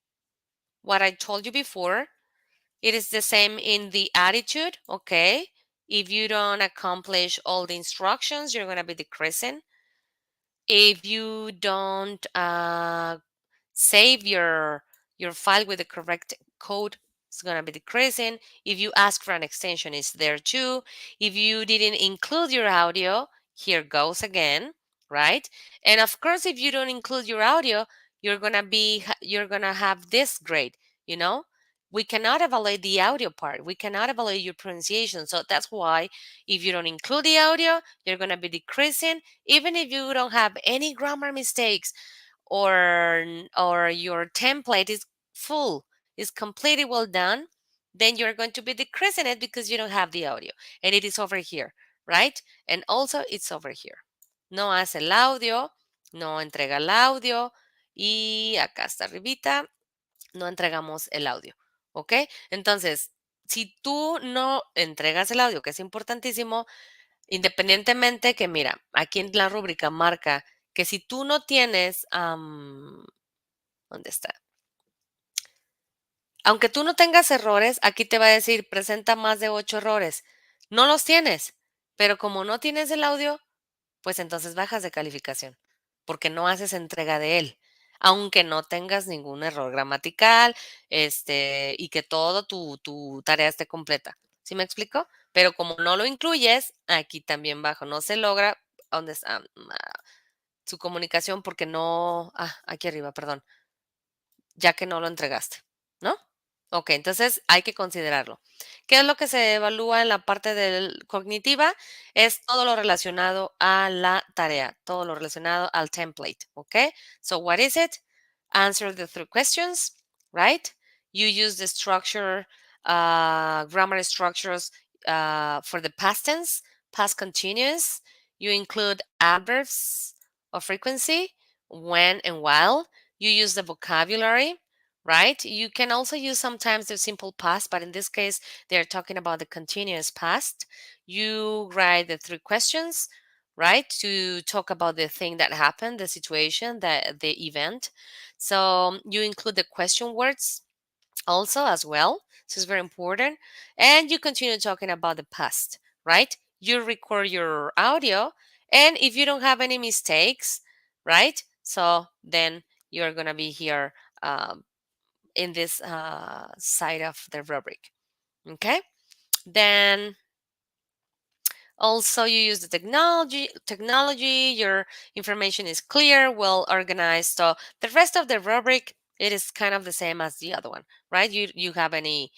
Speaker 1: what I told you before, it is the same in the attitude, okay? If you don't accomplish all the instructions, you're going to be decreasing. If you don't save your file with the correct code, it's going to be decreasing. If you ask for an extension, it's there too. If you didn't include your audio, here goes again, right? And of course, if you don't include your audio, you're going to have this grade, you know? We cannot evaluate the audio part. We cannot evaluate your pronunciation. So that's why if you don't include the audio, you're going to be decreasing. Even if you don't have any grammar mistakes, or your template is full, is completely well done, then you're going to be decreasing it because you don't have the audio, and it is over here, right? And also it's over here. No hace el audio, no entrega el audio, y acá está arribita, no entregamos el audio, ¿ok? Entonces, si tú no entregas el audio, que es importantísimo, independientemente que, mira, aquí en la rúbrica marca que si tú no tienes, ¿dónde está? Aunque tú no tengas errores, aquí te va a decir, presenta más de 8 errores. No los tienes, pero como no tienes el audio, pues entonces bajas de calificación, porque no haces entrega de él, aunque no tengas ningún error gramatical, y que todo tu tarea esté completa. ¿Sí me explico? Pero como no lo incluyes, aquí también bajo. No se logra, ¿dónde está? Su comunicación porque no, aquí arriba, perdón, ya que no lo entregaste, ¿no? Ok, entonces hay que considerarlo. ¿Qué es lo que se evalúa en la parte cognitiva? Es todo lo relacionado a la tarea, todo lo relacionado al template, ¿ok? So what is it? Answer the three questions, right? You use the structure, grammar structures for the past tense, past continuous. You include adverbs of frequency, when and while. You use the vocabulary, right? You can also use sometimes the simple past, but in this case, they're talking about the continuous past. You write the three questions, right? To talk about the thing that happened, the situation, the event. So you include the question words also as well. So it's very important. And you continue talking about the past, right? You record your audio. And if you don't have any mistakes, right? So then you're going to be here in this side of the rubric. Okay. Then also you use the technology, your information is clear, well organized. So the rest of the rubric, it is kind of the same as the other one, right? You have any,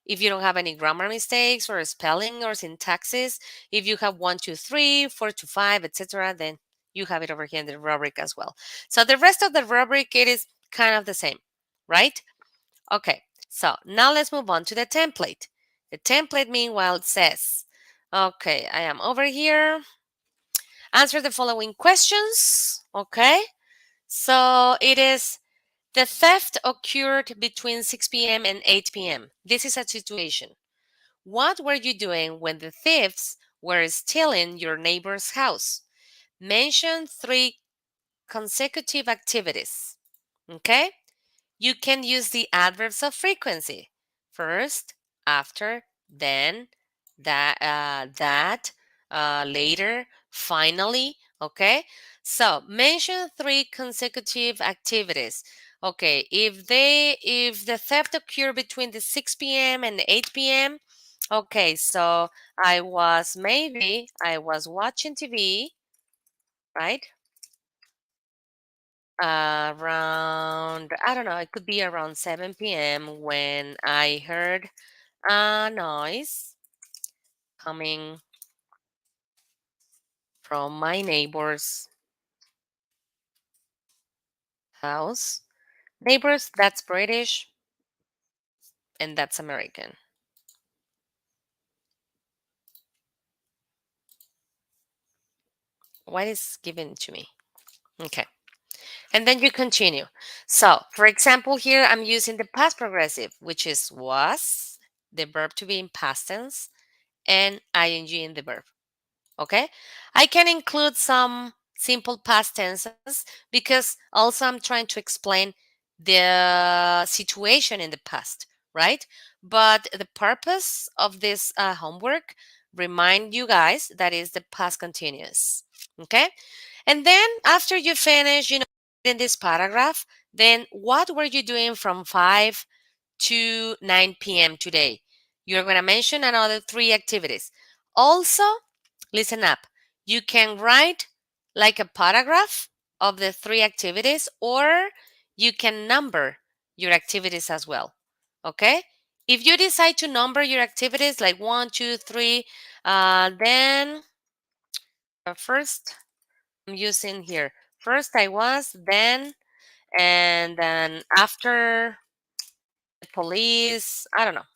Speaker 1: if you don't have any grammar mistakes or spelling or syntaxes, if you have 1, 2, 3, 4 to 5, etc., then you have it over here in the rubric as well. So the rest of the rubric, it is kind of the same, right? Okay, so now let's move on to the template. The template, meanwhile, says, okay, I am over here. Answer the following questions. Okay, so it is the theft occurred between 6 p.m. and 8 p.m. This is a situation. What were you doing when the thieves were stealing your neighbor's house? Mention 3 consecutive activities. Okay, you can use the adverbs of frequency. First, after, then, later, finally. Okay. So mention 3 consecutive activities. Okay. If the theft occurred between the 6 p.m. and 8 p.m. Okay. So I was watching TV, right? Around, I don't know, it could be around 7 p.m. when I heard a noise coming from my neighbor's house. Neighbors, that's British and that's American. What is given to me? Okay. And then you continue. So, for example, here I'm using the past progressive, which is was, the verb to be in past tense, and ing in the verb. Okay, I can include some simple past tenses because also I'm trying to explain the situation in the past, right? But the purpose of this homework, remind you guys, that is the past continuous. Okay, and then after you finish, in this paragraph, then what were you doing from 5 to 9 p.m. today? You're going to mention another 3 activities. Also, listen up. You can write like a paragraph of the 3 activities, or you can number your activities as well. Okay? If you decide to number your activities like 1, 2, 3, then first I'm using here. First I was, then, and then after the police, I don't know.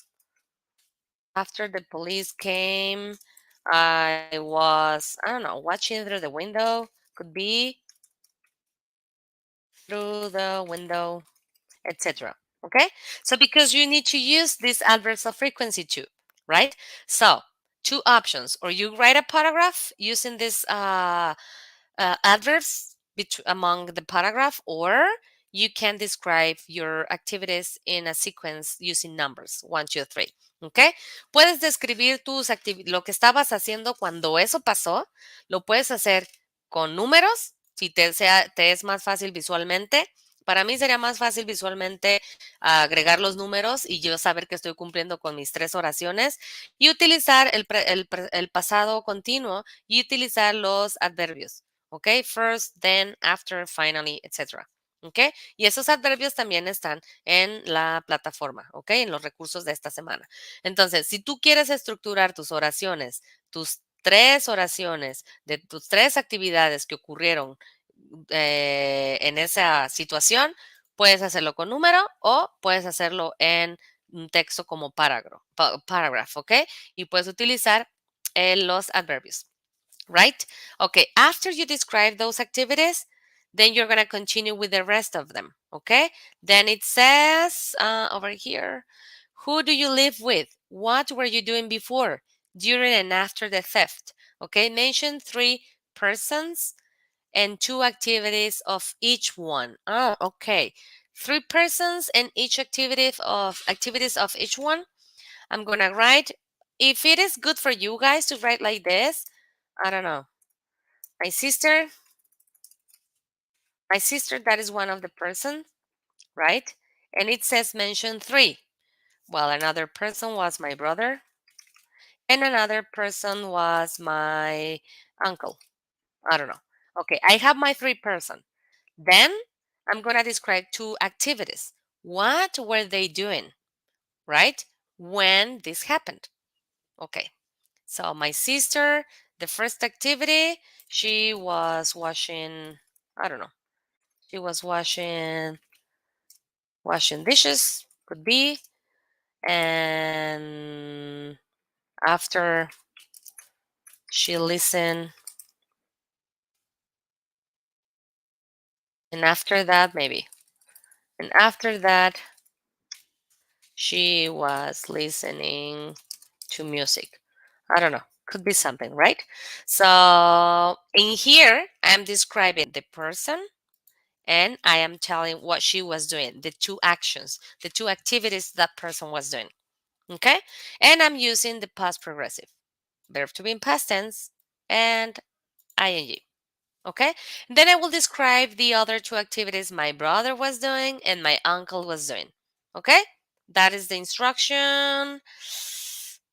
Speaker 1: After the police came, I was, I don't know, watching through the window. Could be through the window, etc. Okay? So because you need to use these adverbs of frequency too, right? So 2 options, or you write a paragraph using these adverbs among the paragraph, or you can describe your activities in a sequence using numbers 1, 2, 3. ¿Ok? Puedes describir lo que estabas haciendo cuando eso pasó, lo puedes hacer con números, si te es más fácil visualmente. Para mí sería más fácil visualmente agregar los números y yo saber que estoy cumpliendo con mis 3 oraciones, y utilizar el pasado continuo y utilizar los adverbios. ¿Ok? First, then, after, finally, etc. ¿Ok? Y esos adverbios también están en la plataforma, ¿ok? En los recursos de esta semana. Entonces, si tú quieres estructurar tus oraciones, tus 3 oraciones de tus 3 actividades que ocurrieron en esa situación, puedes hacerlo con número o puedes hacerlo en un texto como paragraph, ¿ok? Y puedes utilizar los adverbios. Right? Okay, after you describe those activities, then you're going to continue with the rest of them. Okay, then it says over here, who do you live with? What were you doing before, during, and after the theft? Okay, mention 3 persons and 2 activities of each one. Oh, okay. 3 persons and each activities of each one. I'm gonna write. If it is good for you guys to write like this, I don't know. My sister, that is one of the persons, right? And it says mention 3. Well, another person was my brother, and another person was my uncle. I don't know. Okay, I have my 3 person. Then I'm going to describe 2 activities. What were they doing, right? When this happened. Okay, so my sister, the first activity, she was washing, I don't know, she was washing dishes, could be. And after she listened, and after that, maybe, and after that, she was listening to music. I don't know. Could be something, right? So in here, I'm describing the person and I am telling what she was doing, the 2 actions, the 2 activities that person was doing. Okay? And I'm using the past progressive, verb to be in past tense, and ing. Okay? Then I will describe the other 2 activities my brother was doing and my uncle was doing. Okay? That is the instruction,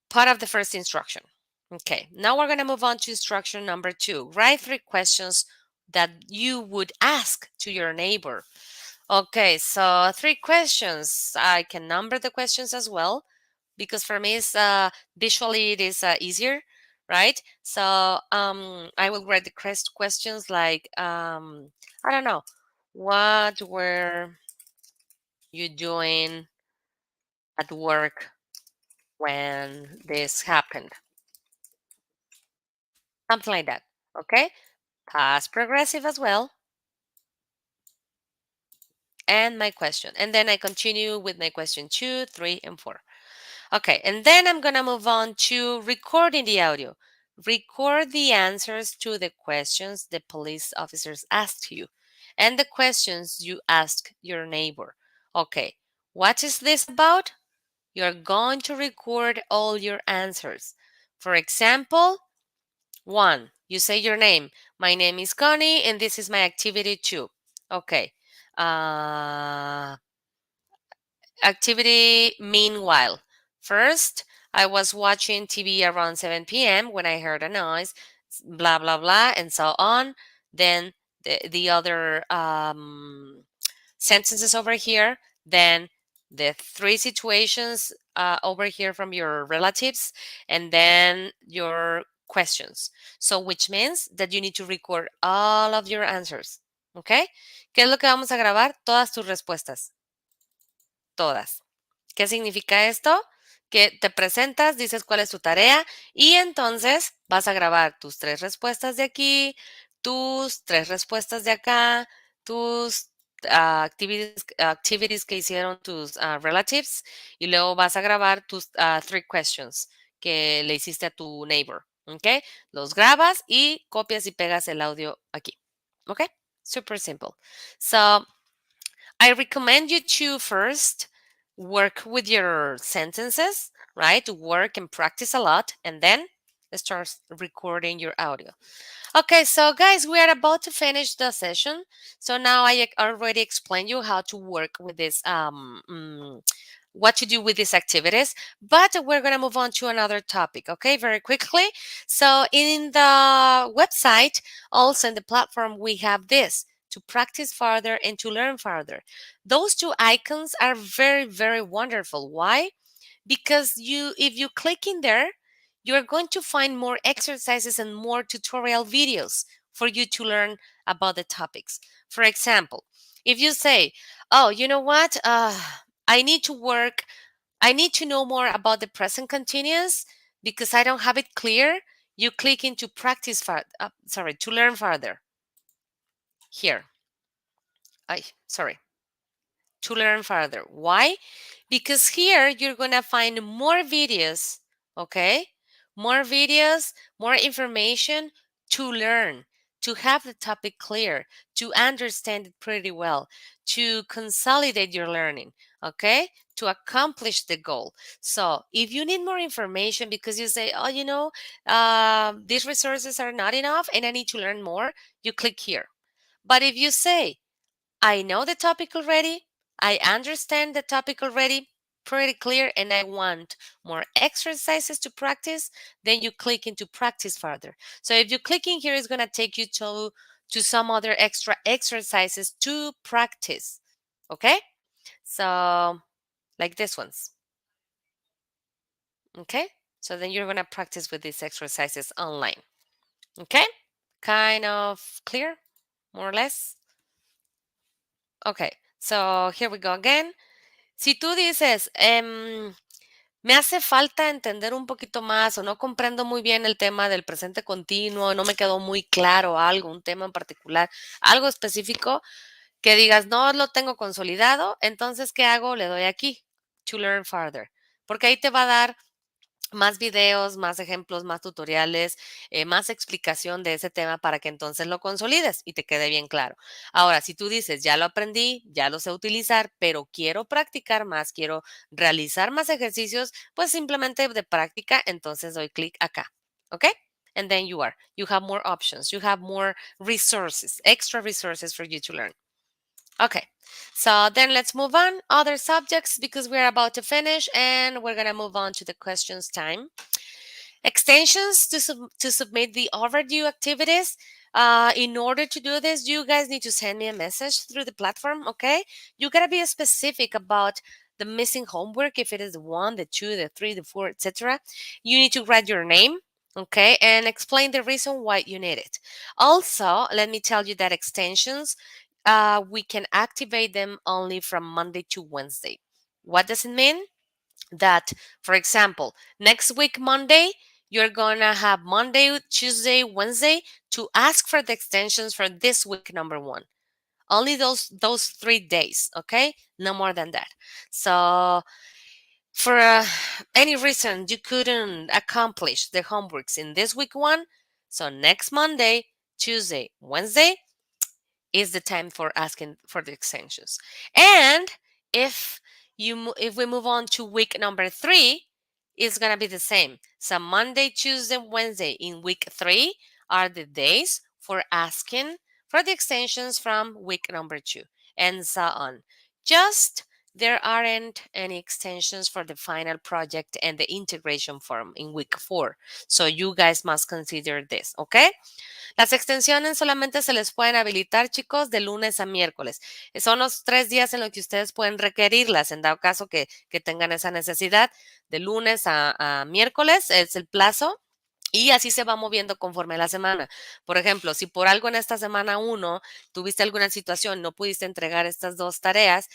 Speaker 1: part of the first instruction. Okay, now we're going to move on to instruction number 2. Write 3 questions that you would ask to your neighbor. Okay, so 3 questions. I can number the questions as well because for me it's visually it is easier, right? So I will write the questions like I don't know, what were you doing at work when this happened? Something like that. Okay, past progressive as well. And my question, and then I continue with my question 2, 3, and 4. Okay, and then I'm going to move on to recording the audio. Record the answers to the questions the police officers asked you and the questions you ask your neighbor. Okay, what is this about? You're going to record all your answers. For example, 1, you say your name. My name is Connie and this is my activity 2. Okay. Uh, Activity meanwhile. First, I was watching TV around 7 p.m. when I heard a noise, blah, blah, blah, and so on. Then the other sentences over here. Then the 3 situations over here from your relatives, and then your questions. So, which means that you need to record all of your answers. ¿Ok? ¿Qué es lo que vamos a grabar? Todas tus respuestas. Todas. ¿Qué significa esto? Que te presentas, dices cuál es tu tarea y entonces vas a grabar tus 3 respuestas de aquí, tus 3 respuestas de acá, tus activities que hicieron tus relatives y luego vas a grabar tus 3 questions que le hiciste a tu neighbor. ¿Ok? Los grabas y copias y pegas el audio aquí. ¿Ok? Super simple. So, I recommend you to first work with your sentences, right? Work and practice a lot, and then start recording your audio. Okay, so guys, we are about to finish the session. So now I already explained you how to work with this what to do with these activities, but we're going to move on to another topic, okay, very quickly. So in the website, also in the platform, we have this to practice further and to learn further. Those 2 icons are very, very wonderful. Why? Because if you click in there, you're going to find more exercises and more tutorial videos for you to learn about the topics. For example, if you say, oh, you know what? I need to work, I need to know more about the present continuous because I don't have it clear. You click into to learn further. Here. Sorry. To learn further. Why? Because here you're going to find more videos, okay? More videos, more information to learn. to have the topic clear, to understand it pretty well, to consolidate your learning, okay? To accomplish the goal. So if you need more information because you say, oh, these resources are not enough and I need to learn more, you click here. But if you say, I know the topic already, I understand the topic already, pretty clear, and I want more exercises to practice, then you click into practice further. So if you click in here, it's going to take you to some other extra exercises to practice. Okay? So like this ones. Okay? So then you're going to practice with these exercises online. Okay? Kind of clear, more or less. Okay, so here we go again. Si tú dices, me hace falta entender un poquito más o no comprendo muy bien el tema del presente continuo, no me quedó muy claro algo, un tema en particular, algo específico, que digas, no lo tengo consolidado, entonces, ¿qué hago? Le doy aquí, to learn further, porque ahí te va a dar más videos, más ejemplos, más tutoriales, más explicación de ese tema para que entonces lo consolides y te quede bien claro. Ahora, si tú dices, ya lo aprendí, ya lo sé utilizar, pero quiero practicar más, quiero realizar más ejercicios, pues simplemente de práctica, entonces doy clic acá. ¿Ok? And then you have more options, you have more resources, extra resources for you to learn. Okay, so then let's move on. Other subjects because we're about to finish and we're going to move on to the questions time. Extensions to submit the overdue activities. In order to do this, you guys need to send me a message through the platform, okay? You got to be specific about the missing homework, if it is the 1, the 2, the 3, the 4, etc. You need to write your name, okay, and explain the reason why you need it. Also, let me tell you that extensions, we can activate them only from Monday to Wednesday. What does it mean? That, for example, next week, Monday, you're going to have Monday, Tuesday, Wednesday to ask for the extensions for this week, number 1. Only those 3 days, okay? No more than that. So for any reason you couldn't accomplish the homeworks in this week 1, so next Monday, Tuesday, Wednesday, is the time for asking for the extensions. And if we move on to week number 3, it's gonna be the same. So Monday, Tuesday, Wednesday in week 3 are the days for asking for the extensions from week number 2, and so on. Just there aren't any extensions for the final project and the integration form in week 4. So you guys must consider this, okay? Las extensiones solamente se les pueden habilitar, chicos, de lunes a miércoles. Son los 3 días en los que ustedes pueden requerirlas, en dado caso que tengan esa necesidad. De lunes a miércoles es el plazo. Y así se va moviendo conforme la semana. Por ejemplo, si por algo en esta semana 1 tuviste alguna situación, no pudiste entregar estas 2 tareas,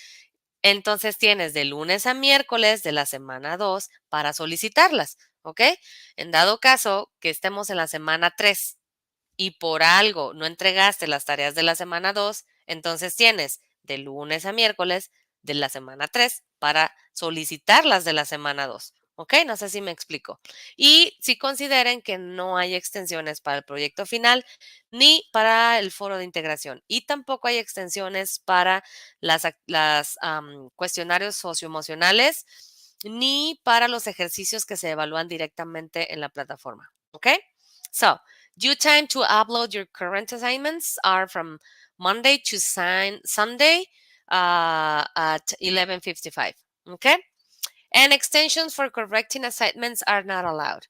Speaker 1: entonces tienes de lunes a miércoles de la semana 2 para solicitarlas, ¿ok? En dado caso que estemos en la semana 3 y por algo no entregaste las tareas de la semana 2, entonces tienes de lunes a miércoles de la semana 3 para solicitar las de la semana 2. ¿Ok? No sé si me explico. Y si consideren que no hay extensiones para el proyecto final ni para el foro de integración. Y tampoco hay extensiones para las cuestionarios socioemocionales ni para los ejercicios que se evalúan directamente en la plataforma. ¿Ok? So, due time to upload your current assignments are from Monday to Sunday at 11:55. Okay? And extensions for correcting assignments are not allowed.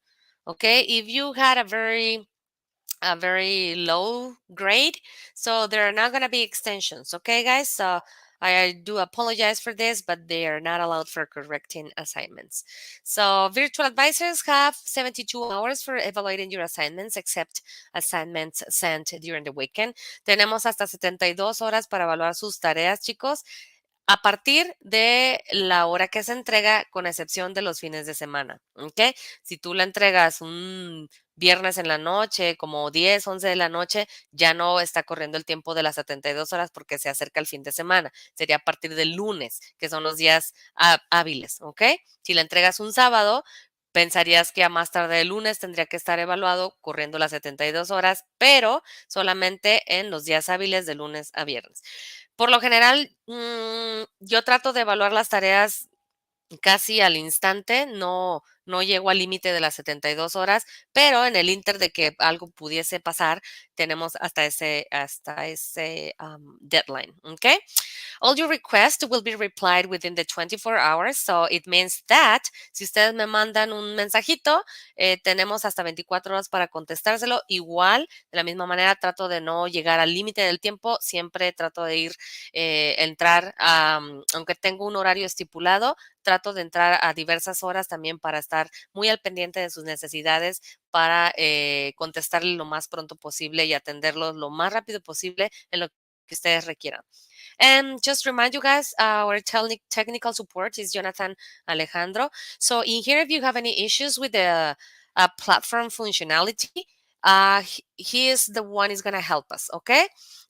Speaker 1: Okay? If you had a very low grade, so there are not going to be extensions. Okay, guys? So I do apologize for this, but they are not allowed for correcting assignments. So virtual advisors have 72 hours for evaluating your assignments, except assignments sent during the weekend. Tenemos hasta 72 horas para evaluar sus tareas, chicos, a partir de la hora que se entrega, con excepción de los fines de semana. ¿Ok? Si tú la entregas un viernes en la noche, como 10, 11 de la noche, ya no está corriendo el tiempo de las 72 horas porque se acerca el fin de semana. Sería a partir del lunes, que son los días hábiles, ¿ok? Si la entregas un sábado, pensarías que a más tarde el lunes tendría que estar evaluado corriendo las 72 horas, pero solamente en los días hábiles de lunes a viernes. Por lo general, yo trato de evaluar las tareas casi al instante, no llego al límite de las 72 horas, pero en el inter de que algo pudiese pasar, tenemos hasta ese deadline, ¿ok? All your requests will be replied within the 24 hours. So it means that si ustedes me mandan un mensajito, tenemos hasta 24 horas para contestárselo. Igual, de la misma manera, trato de no llegar al límite del tiempo. Siempre trato de entrar, aunque tengo un horario estipulado, trato de entrar a diversas horas también para estar muy al pendiente de sus necesidades, para contestarle lo más pronto posible y atenderlos lo más rápido posible en lo que ustedes requieran. And just remind you guys, our technical support is Jonathan Alejandro. So in here, if you have any issues with the platform functionality, he is the one is going to help us, ¿ok?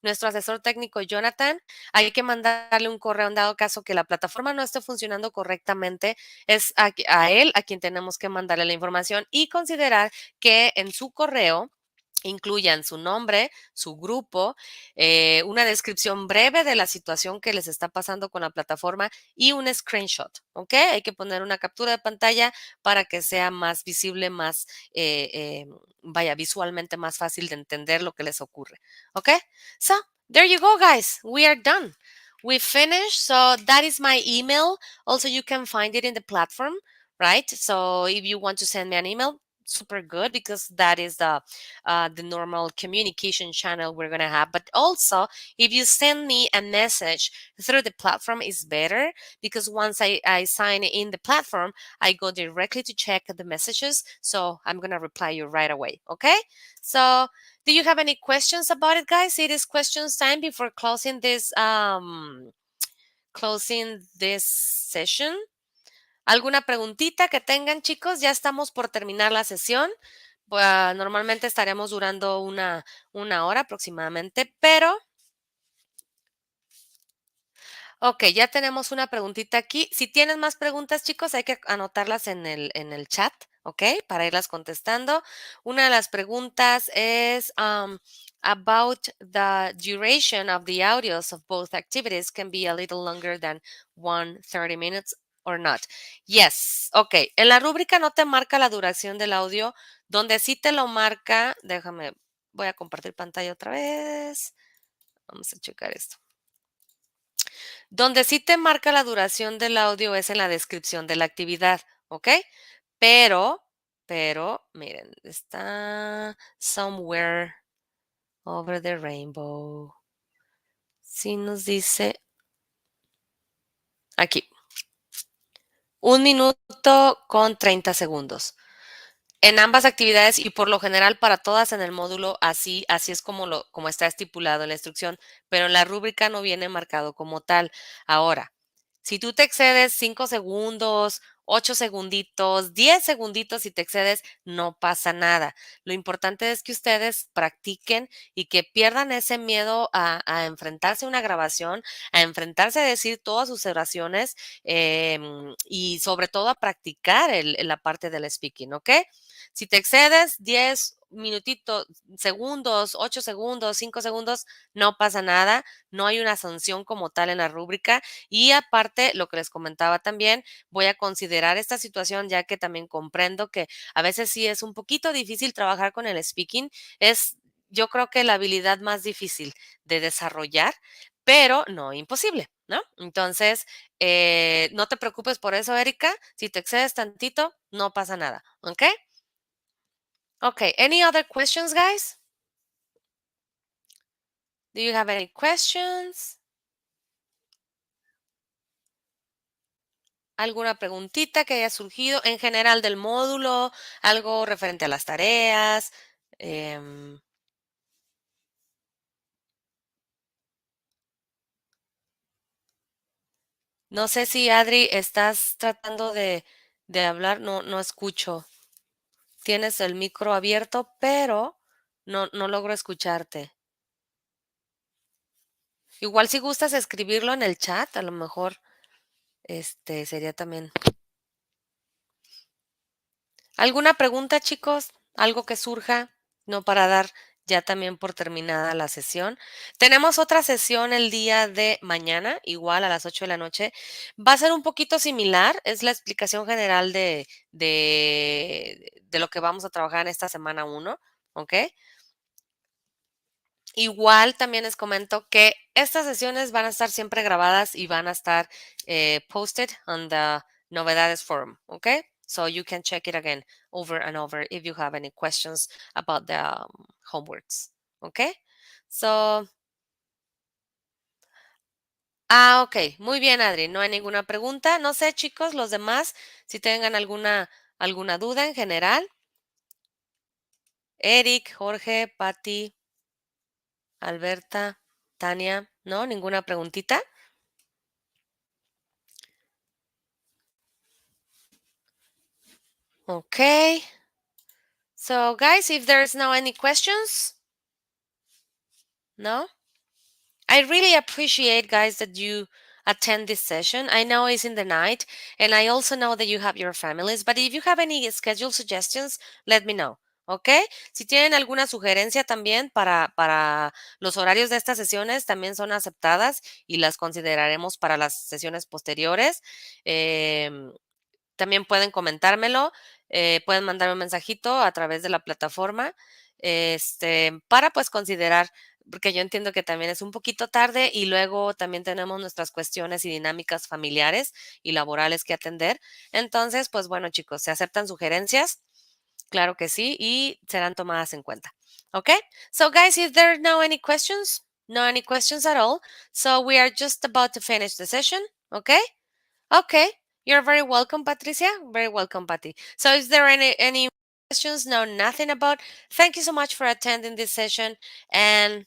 Speaker 1: Nuestro asesor técnico Jonathan, hay que mandarle un correo en dado caso que la plataforma no esté funcionando correctamente, es a él a quien tenemos que mandarle la información y considerar que en su correo incluyan su nombre, su grupo, una descripción breve de la situación que les está pasando con la plataforma y un screenshot, ¿ok? Hay que poner una captura de pantalla para que sea más visible, más, vaya, visualmente más fácil de entender lo que les ocurre, ¿ok? So, there you go, guys. We are done. We finished. So that is my email. Also, you can find it in the platform, right? So if you want to send me an email, super good because that is the normal communication channel we're gonna have. But also, if you send me a message through the platform, is better because once I sign in the platform, I go directly to check the messages. So I'm gonna reply you right away. Okay. So do you have any questions about it, guys? It is questions time before closing this session. ¿Alguna preguntita que tengan, chicos? Ya estamos por terminar la sesión. Normalmente estaremos durando una hora aproximadamente, pero ok, ya tenemos una preguntita aquí. Si tienen más preguntas, chicos, hay que anotarlas en el chat, ¿ok? Para irlas contestando. Una de las preguntas es about the duration of the audios of both activities can be a little longer than 130 minutes or not. Yes, ok. En la rúbrica no te marca la duración del audio, donde sí te lo marca, déjame, voy a compartir pantalla otra vez. Vamos a checar esto. Donde sí te marca la duración del audio es en la descripción de la actividad, ¿ok? Pero, miren, está somewhere over the rainbow. Sí nos dice aquí, 1 minuto con 30 segundos. En ambas actividades y por lo general para todas en el módulo, así es como está estipulado en la instrucción, pero en la rúbrica no viene marcado como tal. Ahora, si tú te excedes 5 segundos, 8 segunditos, 10 segunditos, si te excedes, no pasa nada. Lo importante es que ustedes practiquen y que pierdan ese miedo a enfrentarse a una grabación, a enfrentarse a decir todas sus oraciones y sobre todo a practicar la parte del speaking, ¿ok? Si te excedes 10 minutitos, segundos, 8 segundos, 5 segundos, no pasa nada, no hay una sanción como tal en la rúbrica y aparte, lo que les comentaba también, voy a considerar esta situación ya que también comprendo que a veces sí es un poquito difícil trabajar con el speaking, es yo creo que la habilidad más difícil de desarrollar, pero no imposible, ¿no? Entonces, no te preocupes por eso, Erika, si te excedes tantito, no pasa nada, ¿ok? Okay, any other questions, guys? Do you have any questions? ¿Alguna preguntita que haya surgido en general del módulo? ¿Algo referente a las tareas? Em, no sé si Adri estás tratando de hablar, no escucho. Tienes el micro abierto, pero no logro escucharte. Igual si gustas escribirlo en el chat, a lo mejor sería también. ¿Alguna pregunta, chicos? ¿Algo que surja? No para dar ya también por terminada la sesión. Tenemos otra sesión el día de mañana, igual a las 8 de la noche. Va a ser un poquito similar, es la explicación general de lo que vamos a trabajar en esta semana uno, ¿ok? Igual también les comento que estas sesiones van a estar siempre grabadas y van a estar posted on the novedades forum, okay? So you can check it again over and over if you have any questions about the homeworks, okay? So, ok, muy bien, Adri, no hay ninguna pregunta. No sé, chicos, los demás, si tengan alguna duda en general. Eric, Jorge, Patti, Alberta, Tania, ¿no? ¿Ninguna preguntita? Okay. So, guys, if there's now any questions, no? I really appreciate, guys, that you attend this session. I know it's in the night, and I also know that you have your families, but if you have any schedule suggestions, let me know. ¿Ok? Si tienen alguna sugerencia también para los horarios de estas sesiones, también son aceptadas y las consideraremos para las sesiones posteriores. También pueden comentármelo, pueden mandarme un mensajito a través de la plataforma, para pues considerar, porque yo entiendo que también es un poquito tarde y luego también tenemos nuestras cuestiones y dinámicas familiares y laborales que atender. Entonces, pues bueno, chicos, se aceptan sugerencias, claro que sí, y serán tomadas en cuenta. Okay? So guys, if there are no any questions, no any questions at all, so we are just about to finish the session, okay? Okay, you're very welcome, Patricia. Very welcome, Patty. So, is there any questions? No, nothing about. Thank you so much for attending this session, and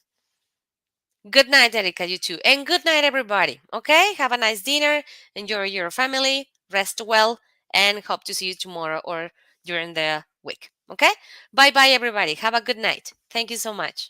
Speaker 1: good night, Erika. You too, and good night, everybody. Okay, have a nice dinner. Enjoy your family. Rest well, and hope to see you tomorrow or during the week. Okay, bye, bye, everybody. Have a good night. Thank you so much.